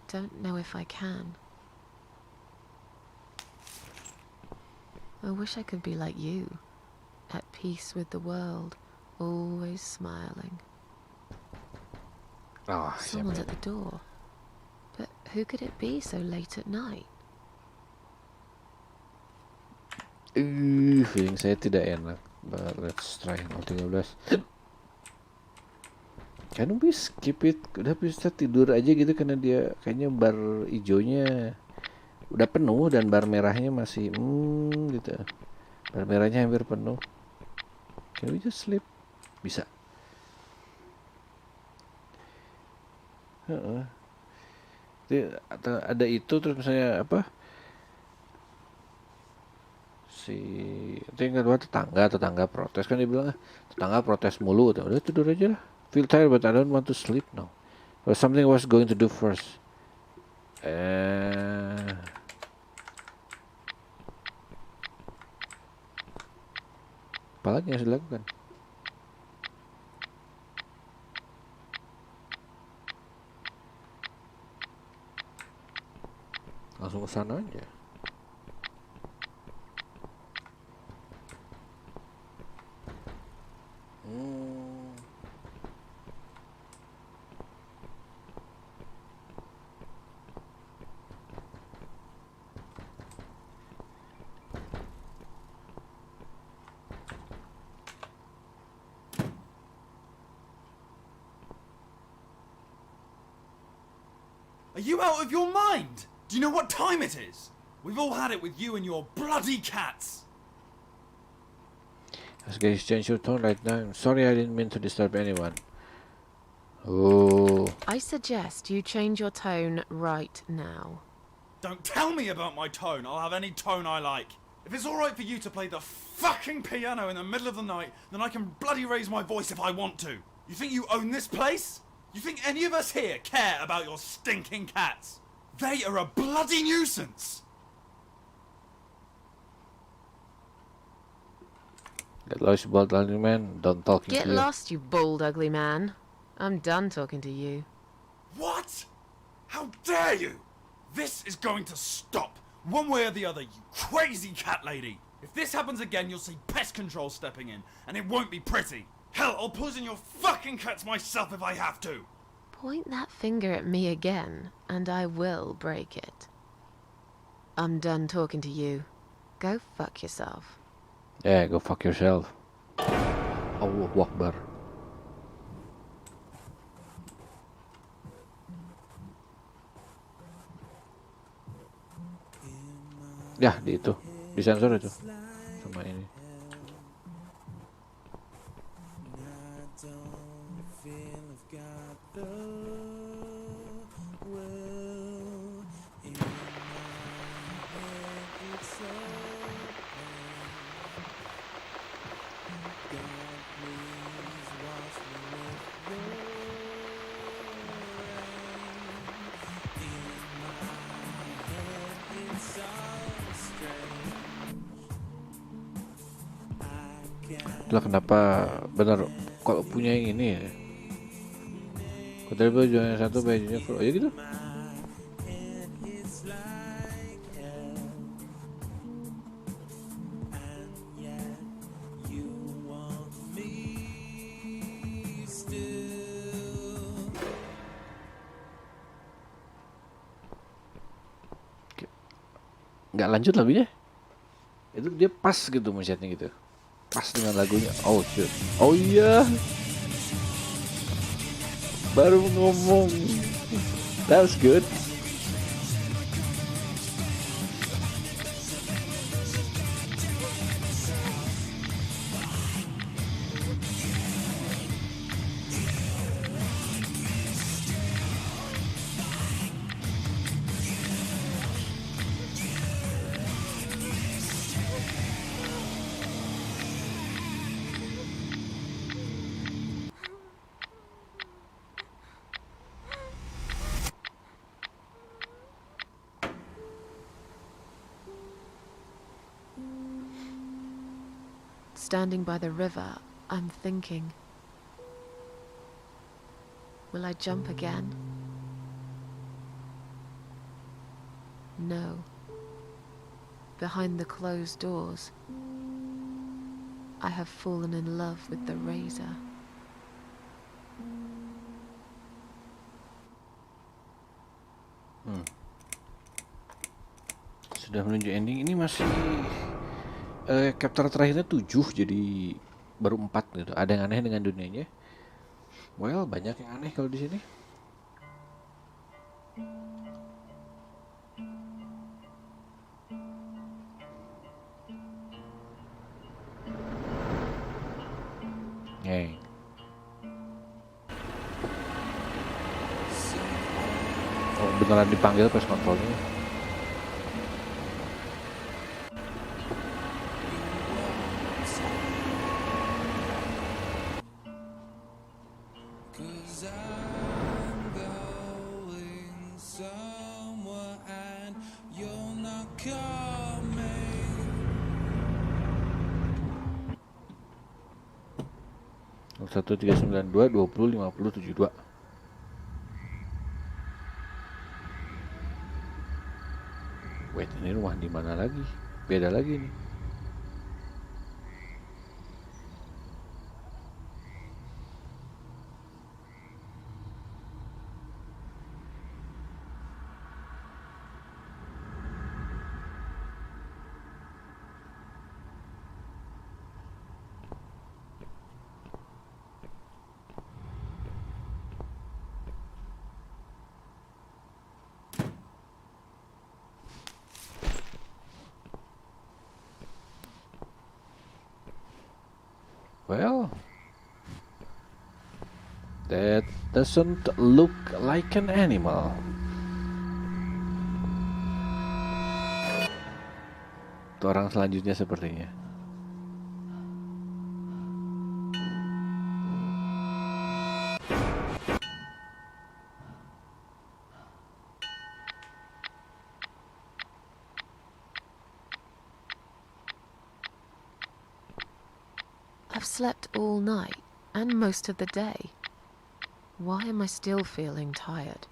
Don't know if I can. I wish I could be like you. At peace with the world. Always smiling. Oh, Someone's siapa at the door. But who could it be so late at night? Feeling saya tidak enak. But let's try 013. Can we skip it? Udah bisa tidur aja gitu karena dia kayaknya bar hijaunya udah penuh dan bar merahnya masih gitu. Bar merahnya hampir penuh. Can we just sleep? Bisa. Ada itu terus misalnya apa? Itu yang kedua tetangga protes kan dia bilang tetangga protes mulu udah tidur aja lah, feel tired but I don't want to sleep now, or something I was going to do first. Apalagi yang harus dilakukan? Langsung ke sana aja. Are you out of your mind? Do you know what time it is? We've all had it with you and your bloody cats. Guys, change your tone right now. I'm sorry, I didn't mean to disturb anyone. Oh. I suggest you change your tone right now. Don't tell me about my tone. I'll have any tone I like. If it's alright for you to play the fucking piano in the middle of the night, then I can bloody raise my voice if I want to. You think you own this place? You think any of us here care about your stinking cats? They are a bloody nuisance! Get lost, bald ugly man. Don't talk Get to you. lost, you bald, ugly man. I'm done talking to you. What? How dare you? This is going to stop, one way or the other, you crazy cat lady. If this happens again, you'll see pest control stepping in, and it won't be pretty. Hell, I'll poison your fucking cats myself if I have to. Point that finger at me again, and I will break it. I'm done talking to you. Go fuck yourself. Yeah, go fuck yourself. Allahu Akbar. Ya, di itu. Disensor itu. Sama ini. Itulah kenapa benar kalau punya yang ini ya. Hotel baju yang satu bajunya full. Oh ya gitu. Nggak lanjut lagunya. Itu dia pas gitu mencetnya gitu. Pas dengan lagunya. Oh shit. Oh iya. Baru ngomong. That was good. Standing by the river, I'm thinking, will I jump again? No. Behind the closed doors, I have fallen in love with the razor. Sudah menuju ending. Ini masih chapter terakhirnya 7, jadi baru 4 gitu. Ada yang aneh dengan dunianya. Well, banyak yang aneh kalau di sini. Hey. Oh, beneran dipanggil pas kontrolnya. Satu 392 20 50 72. Wait, ini rumah di mana lagi? Beda lagi nih. Well, that doesn't look like an animal. Itu orang selanjutnya sepertinya. I've slept all night and most of the day. Why am I still feeling tired?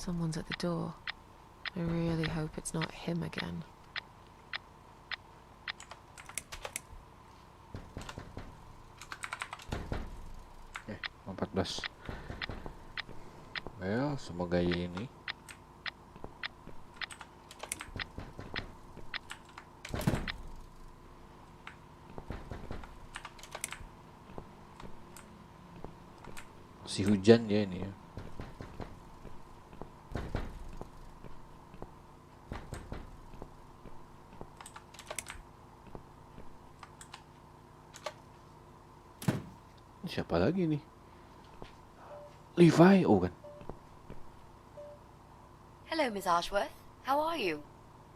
Someone's at the door. I really hope it's not him again. Eh, 14. Well, semoga ini. Si hujan ya ini ya. Siapa lagi nih? Levi, oh kan. Hello, Miss Ashworth. How are you?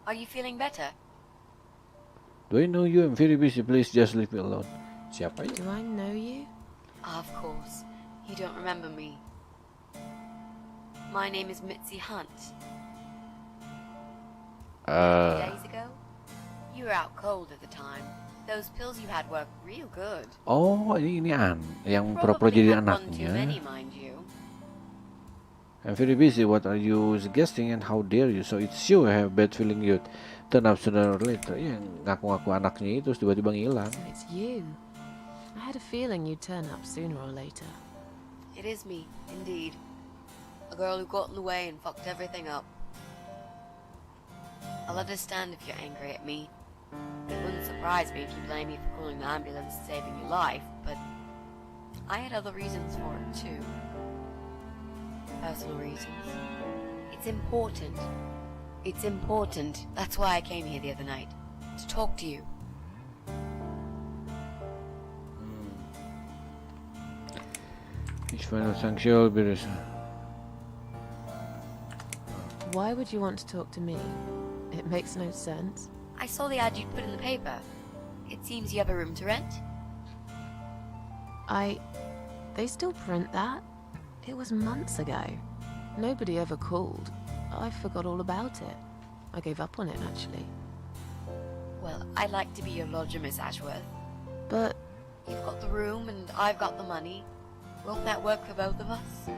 Are you feeling better? Do I know you? I'm very busy. Please just leave me alone. Siapa ya? Do I know you? Of course. You don't remember me. My name is Mitzi Hunt. 2 days ago, You were out cold at the time. Those pills you had were real good. Oh, ini yang pura-pura Probably jadi had one too many, anaknya. mind you. I'm very busy. What are you suggesting and how dare you? So it's you I have bad feeling you turn up sooner or later. Ya, ngaku-ngaku anaknya itu terus tiba-tiba ngilang. So it's you. I had a feeling you'd turn up sooner or later. It is me, indeed. A girl who got in the way and fucked everything up. I'll understand if you're angry at me. It wouldn't surprise me if you blame me for calling the ambulance and saving your life, but I had other reasons for it too. Personal reasons. It's important. It's important. That's why I came here the other night. To talk to you. Each final sanction will be Why would you want to talk to me? It makes no sense. I saw the ad you'd put in the paper. It seems you have a room to rent. They still print that? It was months ago. Nobody ever called. I forgot all about it. I gave up on it, actually. Well, I'd like to be your lodger, Miss Ashworth. But You've got the room and I've got the money. Won't that work for both of us?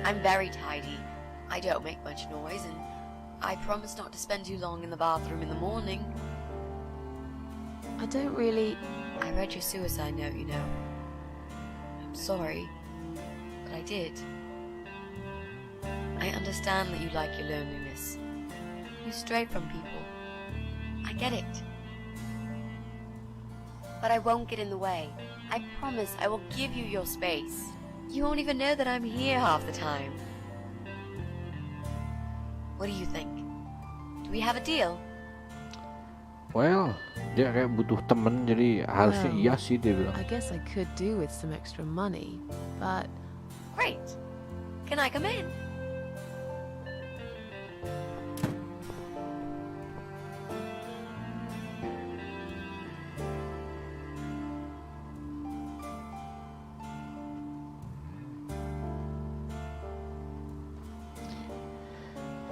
I'm very tidy. I don't make much noise, and I promise not to spend too long in the bathroom in the morning. I don't really... I read your suicide note, you know. I'm sorry, but I did. I understand that you like your loneliness. You stray from people. I get it. But I won't get in the way. I promise I will give you your space. You won't even know that I'm here half the time. What do you think? Do we have a deal? Well, dia kayak butuh temen, jadi harusnya Well, iya sih dia bilang. I guess I could do with some extra money, but Great. Can I come in?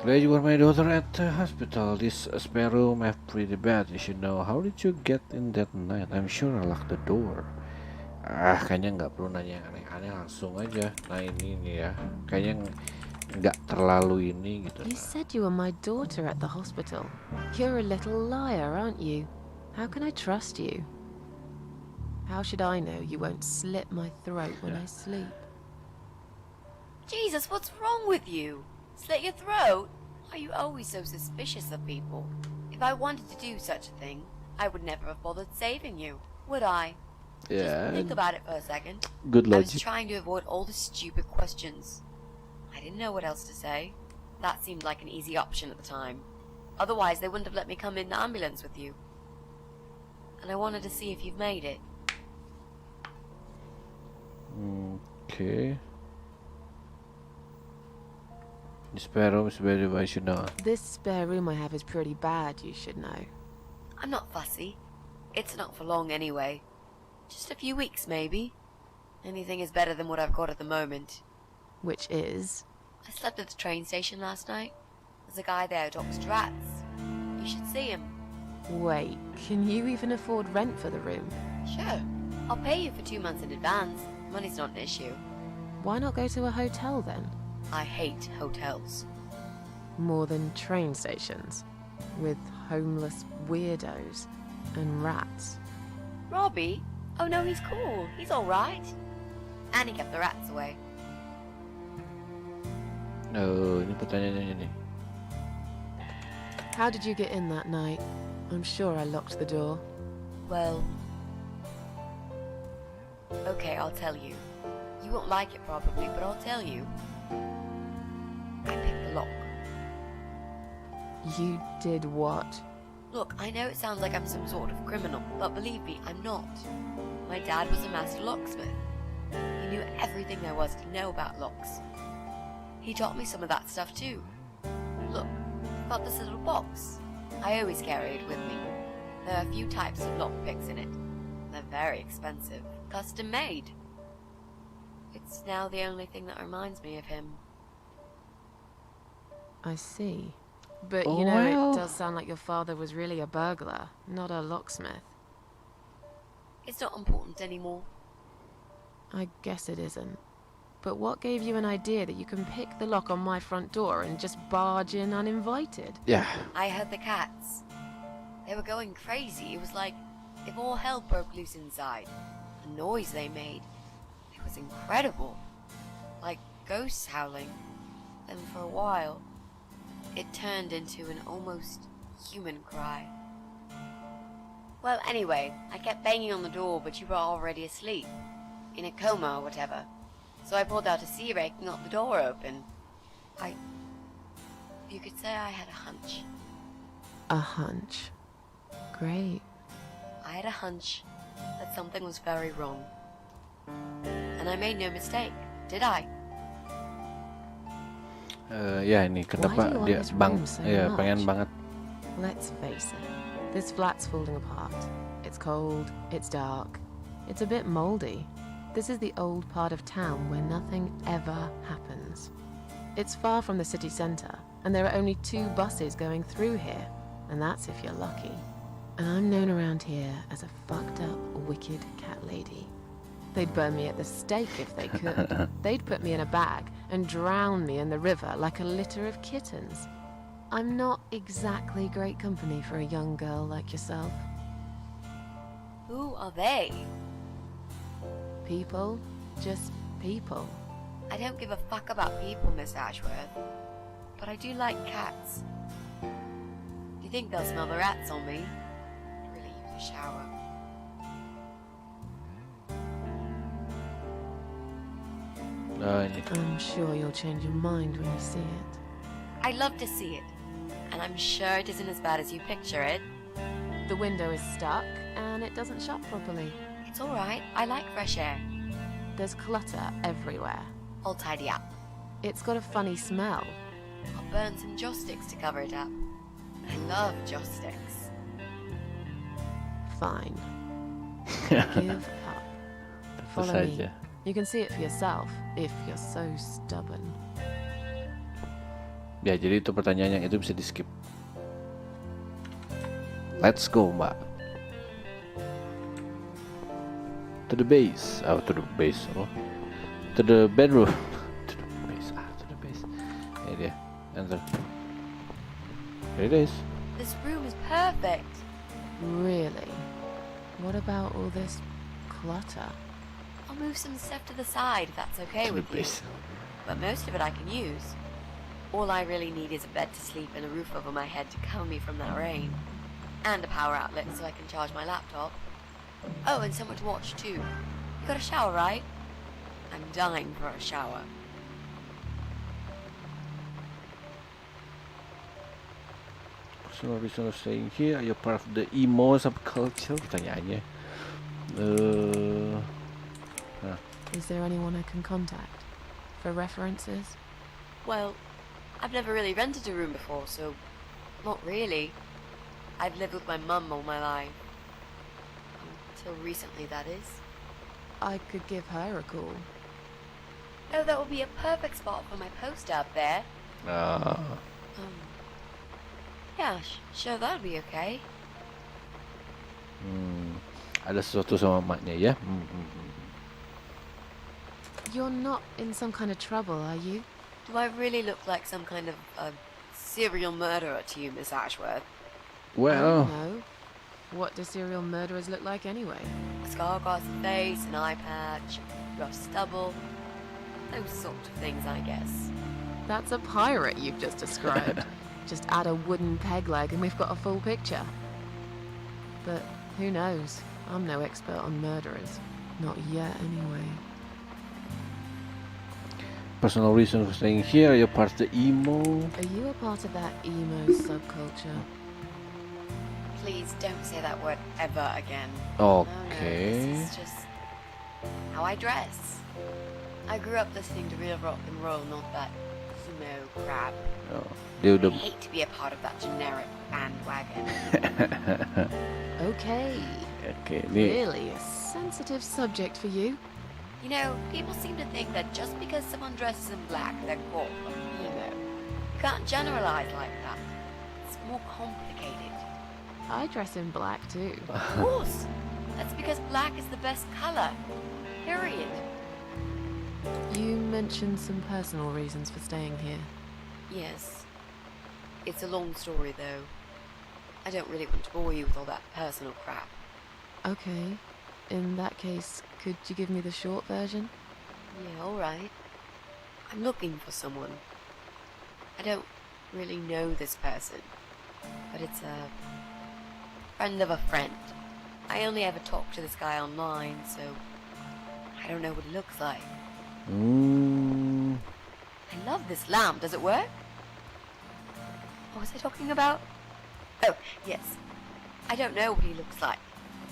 Glad you were my daughter at the hospital. This spare room have pretty bad. You should know. How did you get in that night? I'm sure I locked the door. Kayaknya nggak perlu nanya yang aneh-aneh, langsung aja. Nah ini nih ya, kayaknya nggak terlalu ini gitu. you said you were my daughter at the hospital. You're a little liar, aren't you? How can I trust you? How should I know you won't slit my throat when I sleep? Jesus, what's wrong with you? Slit your throat? Are you always so suspicious of people? If I wanted to do such a thing, I would never have bothered saving you, would I? Yeah, Just think about it for a second. good I was logic. trying to avoid all the stupid questions. I didn't know what else to say. That seemed like an easy option at the time. Otherwise, they wouldn't have let me come in the ambulance with you. And I wanted to see if you've made it. Okay. The spare room is very I should know. This spare room I have is pretty bad, you should know. I'm not fussy. It's not for long anyway. Just a few weeks, maybe. Anything is better than what I've got at the moment. Which is... I slept at the train station last night. There's a guy there who talks to rats. You should see him. Wait, can you even afford rent for the room? Sure. I'll pay you for 2 months in advance. Money's not an issue. Why not go to a hotel then? I hate hotels. More than train stations. With homeless weirdos and rats. Robbie? Oh no, he's cool. He's alright. And he kept the rats away. Oh, ini pertanyaannya nih. How did you get in that night? I'm sure I locked the door. Well... Okay, I'll tell you. You won't like it probably, but I'll tell you. I picked the lock. You did what? Look, I know it sounds like I'm some sort of criminal, but believe me, I'm not. My dad was a master locksmith. He knew everything there was to know about locks. He taught me some of that stuff too. Look, I've got this little box. I always carry it with me. There are a few types of lock picks in it. They're very expensive, custom made. It's now the only thing that reminds me of him. I see. But Oh, you know, well. it does sound like your father was really a burglar, not a locksmith. It's not important anymore. I guess it isn't. But what gave you an idea that you can pick the lock on my front door and just barge in uninvited? Ya, I heard the cats. They were going crazy. It was like if all hell broke loose inside. The noise they made, it was incredible. Like ghosts howling. Then for a while, it turned into an almost human cry. Well, anyway, I kept banging on the door, but you were already asleep. In a coma or whatever. So I pulled out a sea rake and got the door open. You could say I had a hunch. A hunch. Great. I had a hunch that something was very wrong. And I made no mistake, did I? Ya ini kenapa do you want dia this room so pengen much? banget. Let's face it. This flat's falling apart. It's cold, it's dark, it's a bit moldy. This is the old part of town where nothing ever happens. It's far from the city centre, and there are only 2 buses going through here, and that's if you're lucky. And I'm known around here as a fucked up, wicked cat lady. They'd burn me at the stake if they could. They'd put me in a bag and drown me in the river like a litter of kittens. I'm not exactly great company for a young girl like yourself. Who are they? People, just people. I don't give a fuck about people, Miss Ashworth. But I do like cats. Do you think they'll smell the rats on me? I'd really use a shower. Ini I'm sure you'll change your mind when you see it. I'd love to see it. And I'm sure it isn't as bad as you picture it. The window is stuck and it doesn't shut properly. It's alright, I like fresh air. There's clutter everywhere. I'll tidy up. It's got a funny smell. I'll burn some joss sticks to cover it up. I love joss sticks. Fine. Give up. tentu Follow saja. me. You can see it for yourself if you're so stubborn. Ya, jadi itu pertanyaan yang itu bisa di skip. Let's go, Mbak. To the base. Oh, to the base. Oh. To the bedroom. To the base. To the base. Ini dia. Enter. There it is. This room is perfect. Really? What about all this clutter? I'll move some stuff to the side if that's okay To the with you. base. But most of it I can use. All I really need is a bed to sleep and a roof over my head to cover me from that rain. And a power outlet so I can charge my laptop. Oh, and somewhere to watch too. You got a shower, right? I'm dying for a shower. Personal reason of staying here. Are you part of the emo subculture? Pertanyaannya. Is there anyone I can contact? For references? Well, I've never really rented a room before, so not really. I've lived with my mum all my life. Until recently, that is. I could give her a call. Oh, that would be a perfect spot for my poster up there. Yeah, sure, that would be okay. Ada sesuatu sama maknya ya. You're not in some kind of trouble, are you? Do I really look like some kind of serial murderer to you, Miss Ashworth? Well, No. What do serial murderers look like anyway? A scar across the face, an eye patch, rough stubble. Those sort of things, I guess. That's a pirate you've just described. Just add a wooden peg leg and we've got a full picture. But who knows? I'm no expert on murderers. Not yet, anyway. personal reason for staying here. You're part of the emo. Are you a part of that emo subculture? Please don't say that word ever again. Okay. No, this is just how I dress. I grew up listening to real rock and roll, not that emo crap. Oh, dia I udah. hate to be a part of that generic bandwagon. Okay. Oke, ini Really a sensitive subject for you. You know, people seem to think that just because someone dresses in black, they're cool or emo. You can't generalize like that. more complicated. I dress in black too. Of course! That's because black is the best color. Period. You mentioned some personal reasons for staying here. Yes. It's a long story, though. I don't really want to bore you with all that personal crap. Okay. In that case, could you give me the short version? Yeah, alright. I'm looking for someone. I don't really know this person, but it's a friend of a friend. I only ever talk to this guy online, so I don't know what he looks like. I love this lamp. Does it work? What was I talking about? Oh, yes. I don't know what he looks like,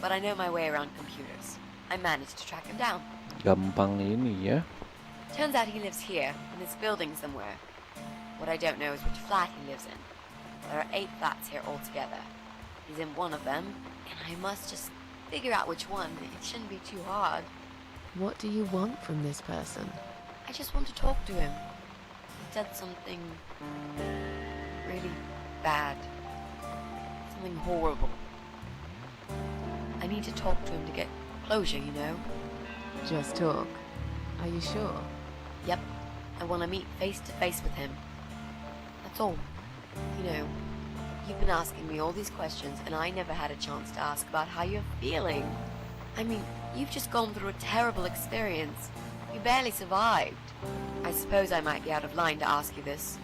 but I know my way around computers. I managed to track him down. Gampang ini ya. Turns out he lives here, in this building somewhere. What I don't know is which flat he lives in. There are 8 flats here altogether. He's in one of them, and I must just figure out which one. It shouldn't be too hard. What do you want from this person? I just want to talk to him. He said something really bad. Something horrible. I need to talk to him to get closure, you know? Just talk. Are you sure? Yep. I want to meet face to face with him. That's all. You know, you've been asking me all these questions and I never had a chance to ask about how you're feeling. I mean, you've just gone through a terrible experience. You barely survived. I suppose I might be out of line to ask you this,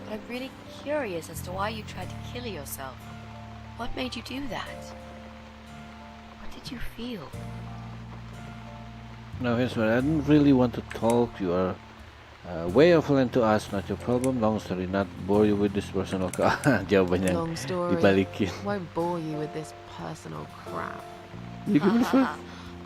but I'm really curious as to why you tried to kill yourself. What made you do that? What did you feel? Now here's what I didn't really want to talk. You are way offline to us, not your problem. Long story, not bore you with this personal jawabannya Long story. dibalikin. Won't bore you with this personal crap. You give me the first.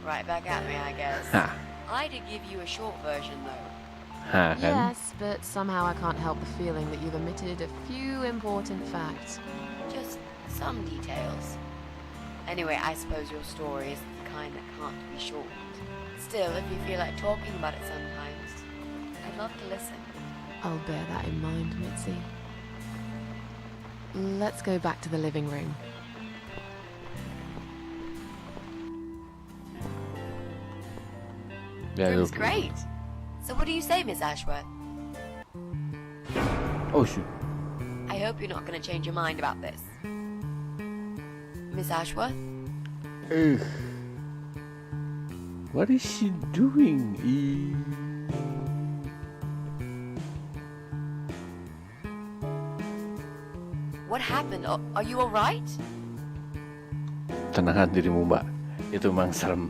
Right back at me, I guess. Ha, I did give you a short version though. ha kan? Yes, but somehow I can't help the feeling that you've omitted a few important facts. Just some details. Anyway, I suppose your story is the kind that can't be short. Still, if you feel like talking about it sometimes, I'd love to listen. I'll bear that in mind, Mitzi. Let's go back to the living room. Ya, Room's lu- great. So what do you say, Miss Ashworth? Oh shoot. I hope you're not going to change your mind about this. Miss Ashworth? Ugh. What is she doing? What happened? Are you alright? Tenangkan dirimu, Mbak. Itu memang serem.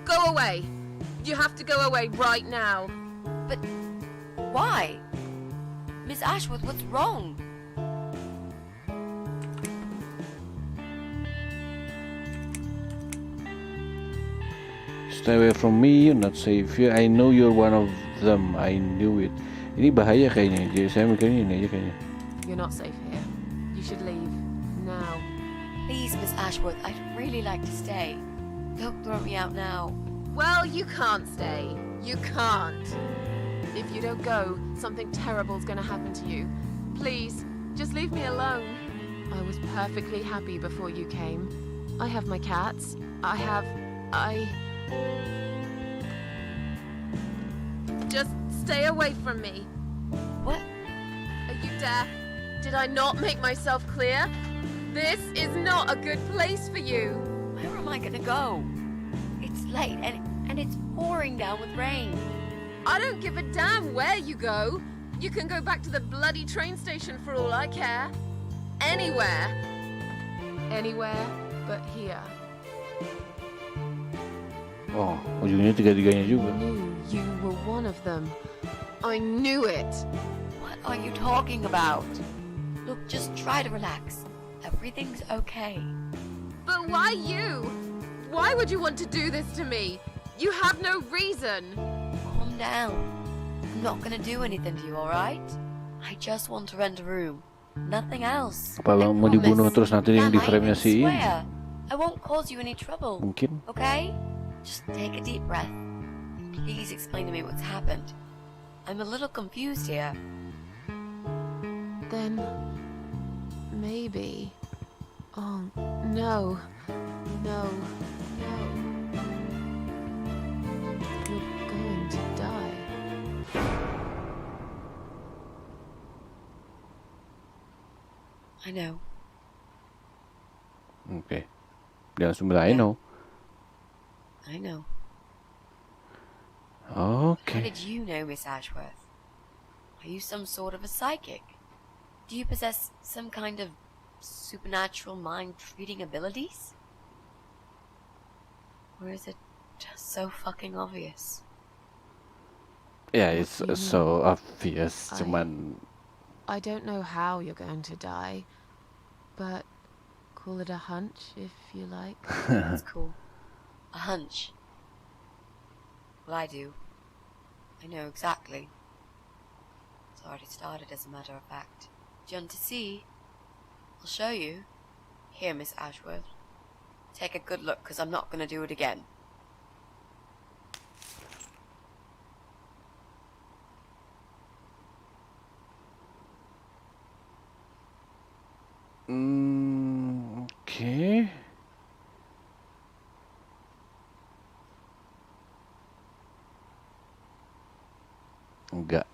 Go away! You have to go away right now. But why? Miss Ashworth, what's wrong? Stay away from me, you're not safe here. I know you're one of them. I knew it. Ini bahaya kayaknya. Jadi saya mikirnya ini aja kayaknya. You're not safe here. You should leave. Now. Please, Miss Ashworth, I'd really like to stay. Don't throw me out now. Well, you can't stay. You can't. If you don't go, something terrible's gonna happen to you. Please, just leave me alone. I was perfectly happy before you came. I have my cats. Just stay away from me. What? Are you deaf? Did I not make myself clear? This is not a good place for you. Where am I gonna go? It's late and it's pouring down with rain. I don't give a damn where you go. You can go back to the bloody train station for all I care. Anywhere. Anywhere but here. Oh, ujungnya tiga-tiganya I juga. knew you were one of them. I knew it. What are you talking about? Look, just try to relax. Everything's okay. But why you? Why would you want to do this to me? You have no reason. Calm down. I'm not gonna do anything to you, alright? I just want to rent a room. Nothing else. Apa I mau dibunuh promise. terus nanti yang di Ma'am, I frame-nya even si ini? swear. I won't cause you any trouble. Mungkin. Okay? Just take a deep breath. Please explain to me what's happened. I'm a little confused here. Then maybe... Oh, no. No. No. You're going to die. I know. Oke. Dia langsung bilang, I know. I know. Oke. How did you know, Miss Ashworth? Are you some sort of a psychic? Do you possess some kind of supernatural mind-reading abilities? Or is it just so fucking obvious? Yeah, it's do you so obvious. I- Cuman I don't know how you're going to die, but call it a hunch if you like. That's cool. A hunch. Well, I do. I know exactly. It's already started, as a matter of fact. Do you want to see? I'll show you. Here, Miss Ashworth. Take a good look, because I'm not going to do it again. oke.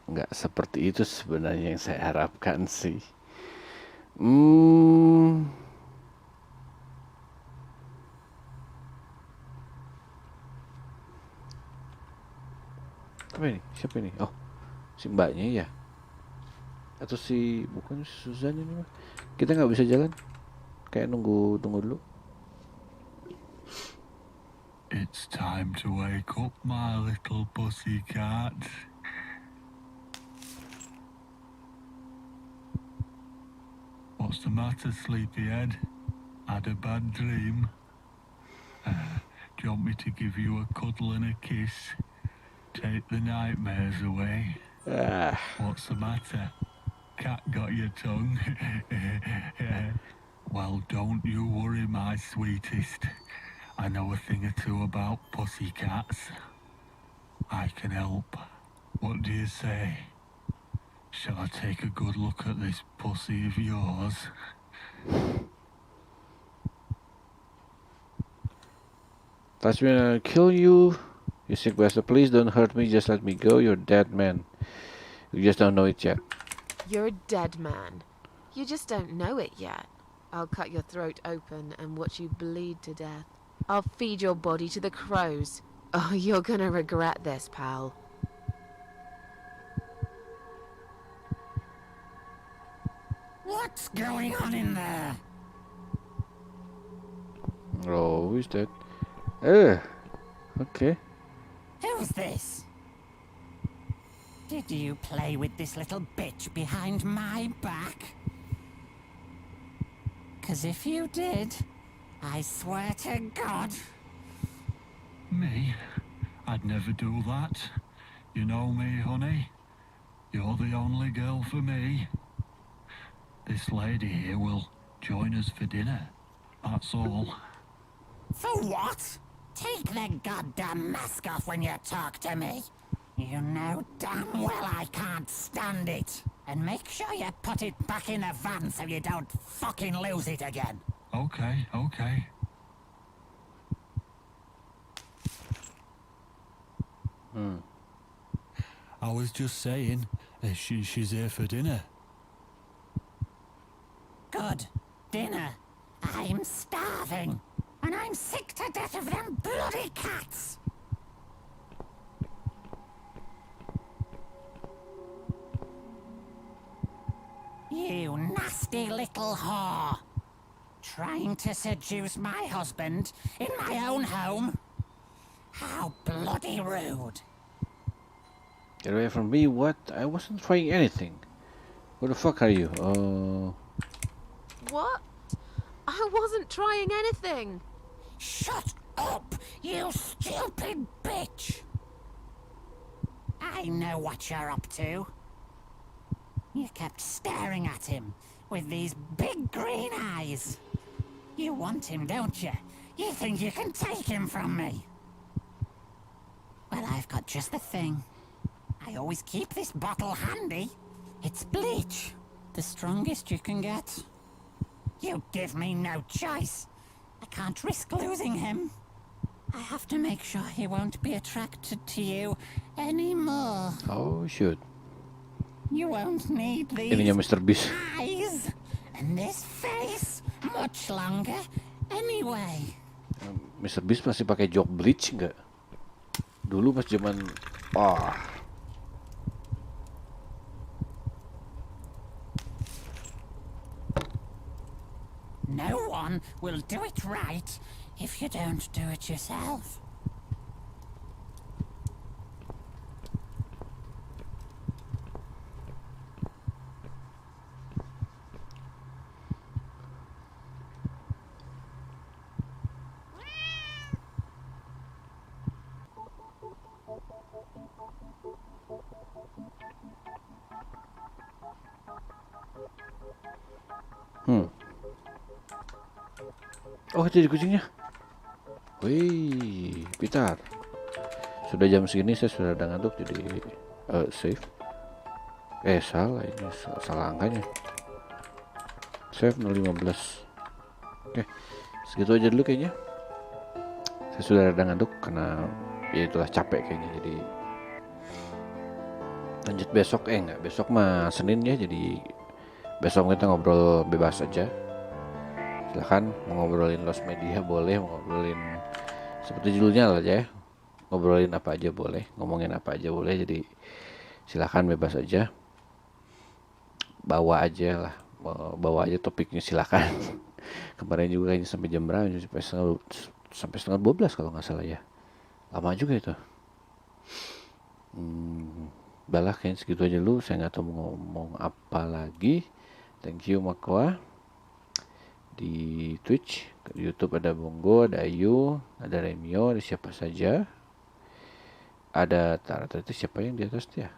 Enggak seperti itu sebenarnya yang saya harapkan sih. Apa ini? Siapa ini? Oh, si mbaknya ya? Atau si bukan si Susan ini mah? Kita nggak bisa jalan? Kayak tunggu dulu. It's time to wake up, my little pussycat. What's the matter, sleepyhead? Had a bad dream? Do you want me to give you a cuddle and a kiss? Take the nightmares away? Ah, What's the matter? Cat got your tongue? Well, don't you worry, my sweetest. I know a thing or two about pussycats. I can help. What do you say? Shall I take a good look at this pussy of yours? touch me and I'll kill you. You sick bastard, please don't hurt me, just let me go. You're dead, man. You just don't know it yet. You're a dead man. You just don't know it yet. I'll cut your throat open and watch you bleed to death. I'll feed your body to the crows. Oh, you're gonna regret this, pal. What's going on in there? Oh, who's that? Okay. Who's this? Did you play with this little bitch behind my back? 'Cause if you did, I swear to God. Me? I'd never do that. You know me, honey. You're the only girl for me. This lady here will join us for dinner. That's all. For what? Take the goddamn mask off when you talk to me. You know damn well I can't stand it. And make sure you put it back in the van so you don't fucking lose it again. Okay. I was just saying, she's here for dinner. Good. Dinner. I'm starving. And I'm sick to death of them bloody cats. You nasty little whore. Trying to seduce my husband in my own home? How bloody rude. Get away from me, what? I wasn't trying anything. Who the fuck are you? What? I wasn't trying anything. Shut up, you stupid bitch! I know what you're up to. You kept staring at him with these big green eyes. You want him, don't you? You think you can take him from me? Well, I've got just the thing. I always keep this bottle handy. It's bleach, the strongest you can get. You give me no choice. I can't risk losing him. I have to make sure he won't be attracted to you anymore. Oh shoot. You won't need Ininya these Mr. Beast. eyes and this face much longer anyway. Mr. Beast masih pakai jok bleach nggak? Dulu pas zaman No one will do it right if you don't do it yourself. Oh, itu jadi kucingnya. Wih, pintar. Sudah jam segini saya sudah ada ngantuk jadi save. Salah ini salah angkanya. Save 015. Oke, segitu aja dulu kayaknya. Saya sudah ada ngantuk karena ya itulah capek kayaknya, jadi lanjut besok. Enggak, besok mah Senin ya, jadi besok kita ngobrol bebas aja. Silahkan mau ngobrolin Lost Media boleh, mau ngobrolin seperti judulnya lah aja ya, ngobrolin apa aja boleh, ngomongin apa aja boleh, jadi silahkan bebas aja, bawa aja lah, bawa aja topiknya silahkan. Kemarin juga kayaknya sampai jam berapa, sampai setengah 12 kalau nggak salah ya, lama juga itu. Udah lah, kayaknya segitu aja dulu, saya nggak tahu mau ngomong apa lagi. Thank you Makwa. Di Twitch, di YouTube ada Bongo, ada Ayu, ada Remio, ada siapa saja. Ada Tara itu siapa yang di atas dia?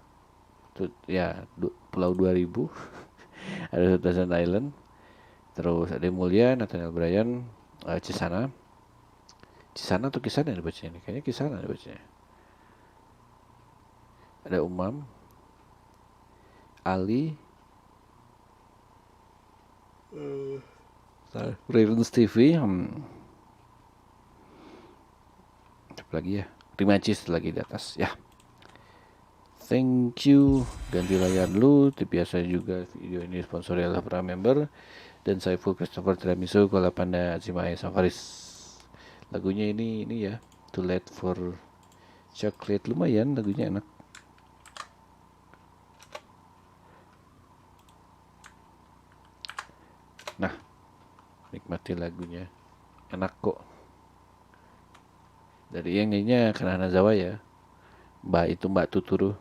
Tuh ya, Pulau 2000. Ada Thousand Island. Terus ada Mulia, Nathaniel Bryan, Cisana. Cisana atau Kisana yang dibacanya ini? Kayaknya Kisana dibacanya. Ada Umam, Ali, Ravens TV, apa lagi ya? Rimacis lagi di atas ya. Thank you. Ganti layar dulu. Biasa juga video ini sponsori oleh para member dan saya full Christopher Tiramisu Kola Panda Azimai Safaris. Lagunya ini ya, Too Late for Chocolate, lumayan lagunya, enak. Nah, nikmati lagunya, enak kok. Dari yang nyanyinya Kana Hanazawa ya, Mbak Tuturu.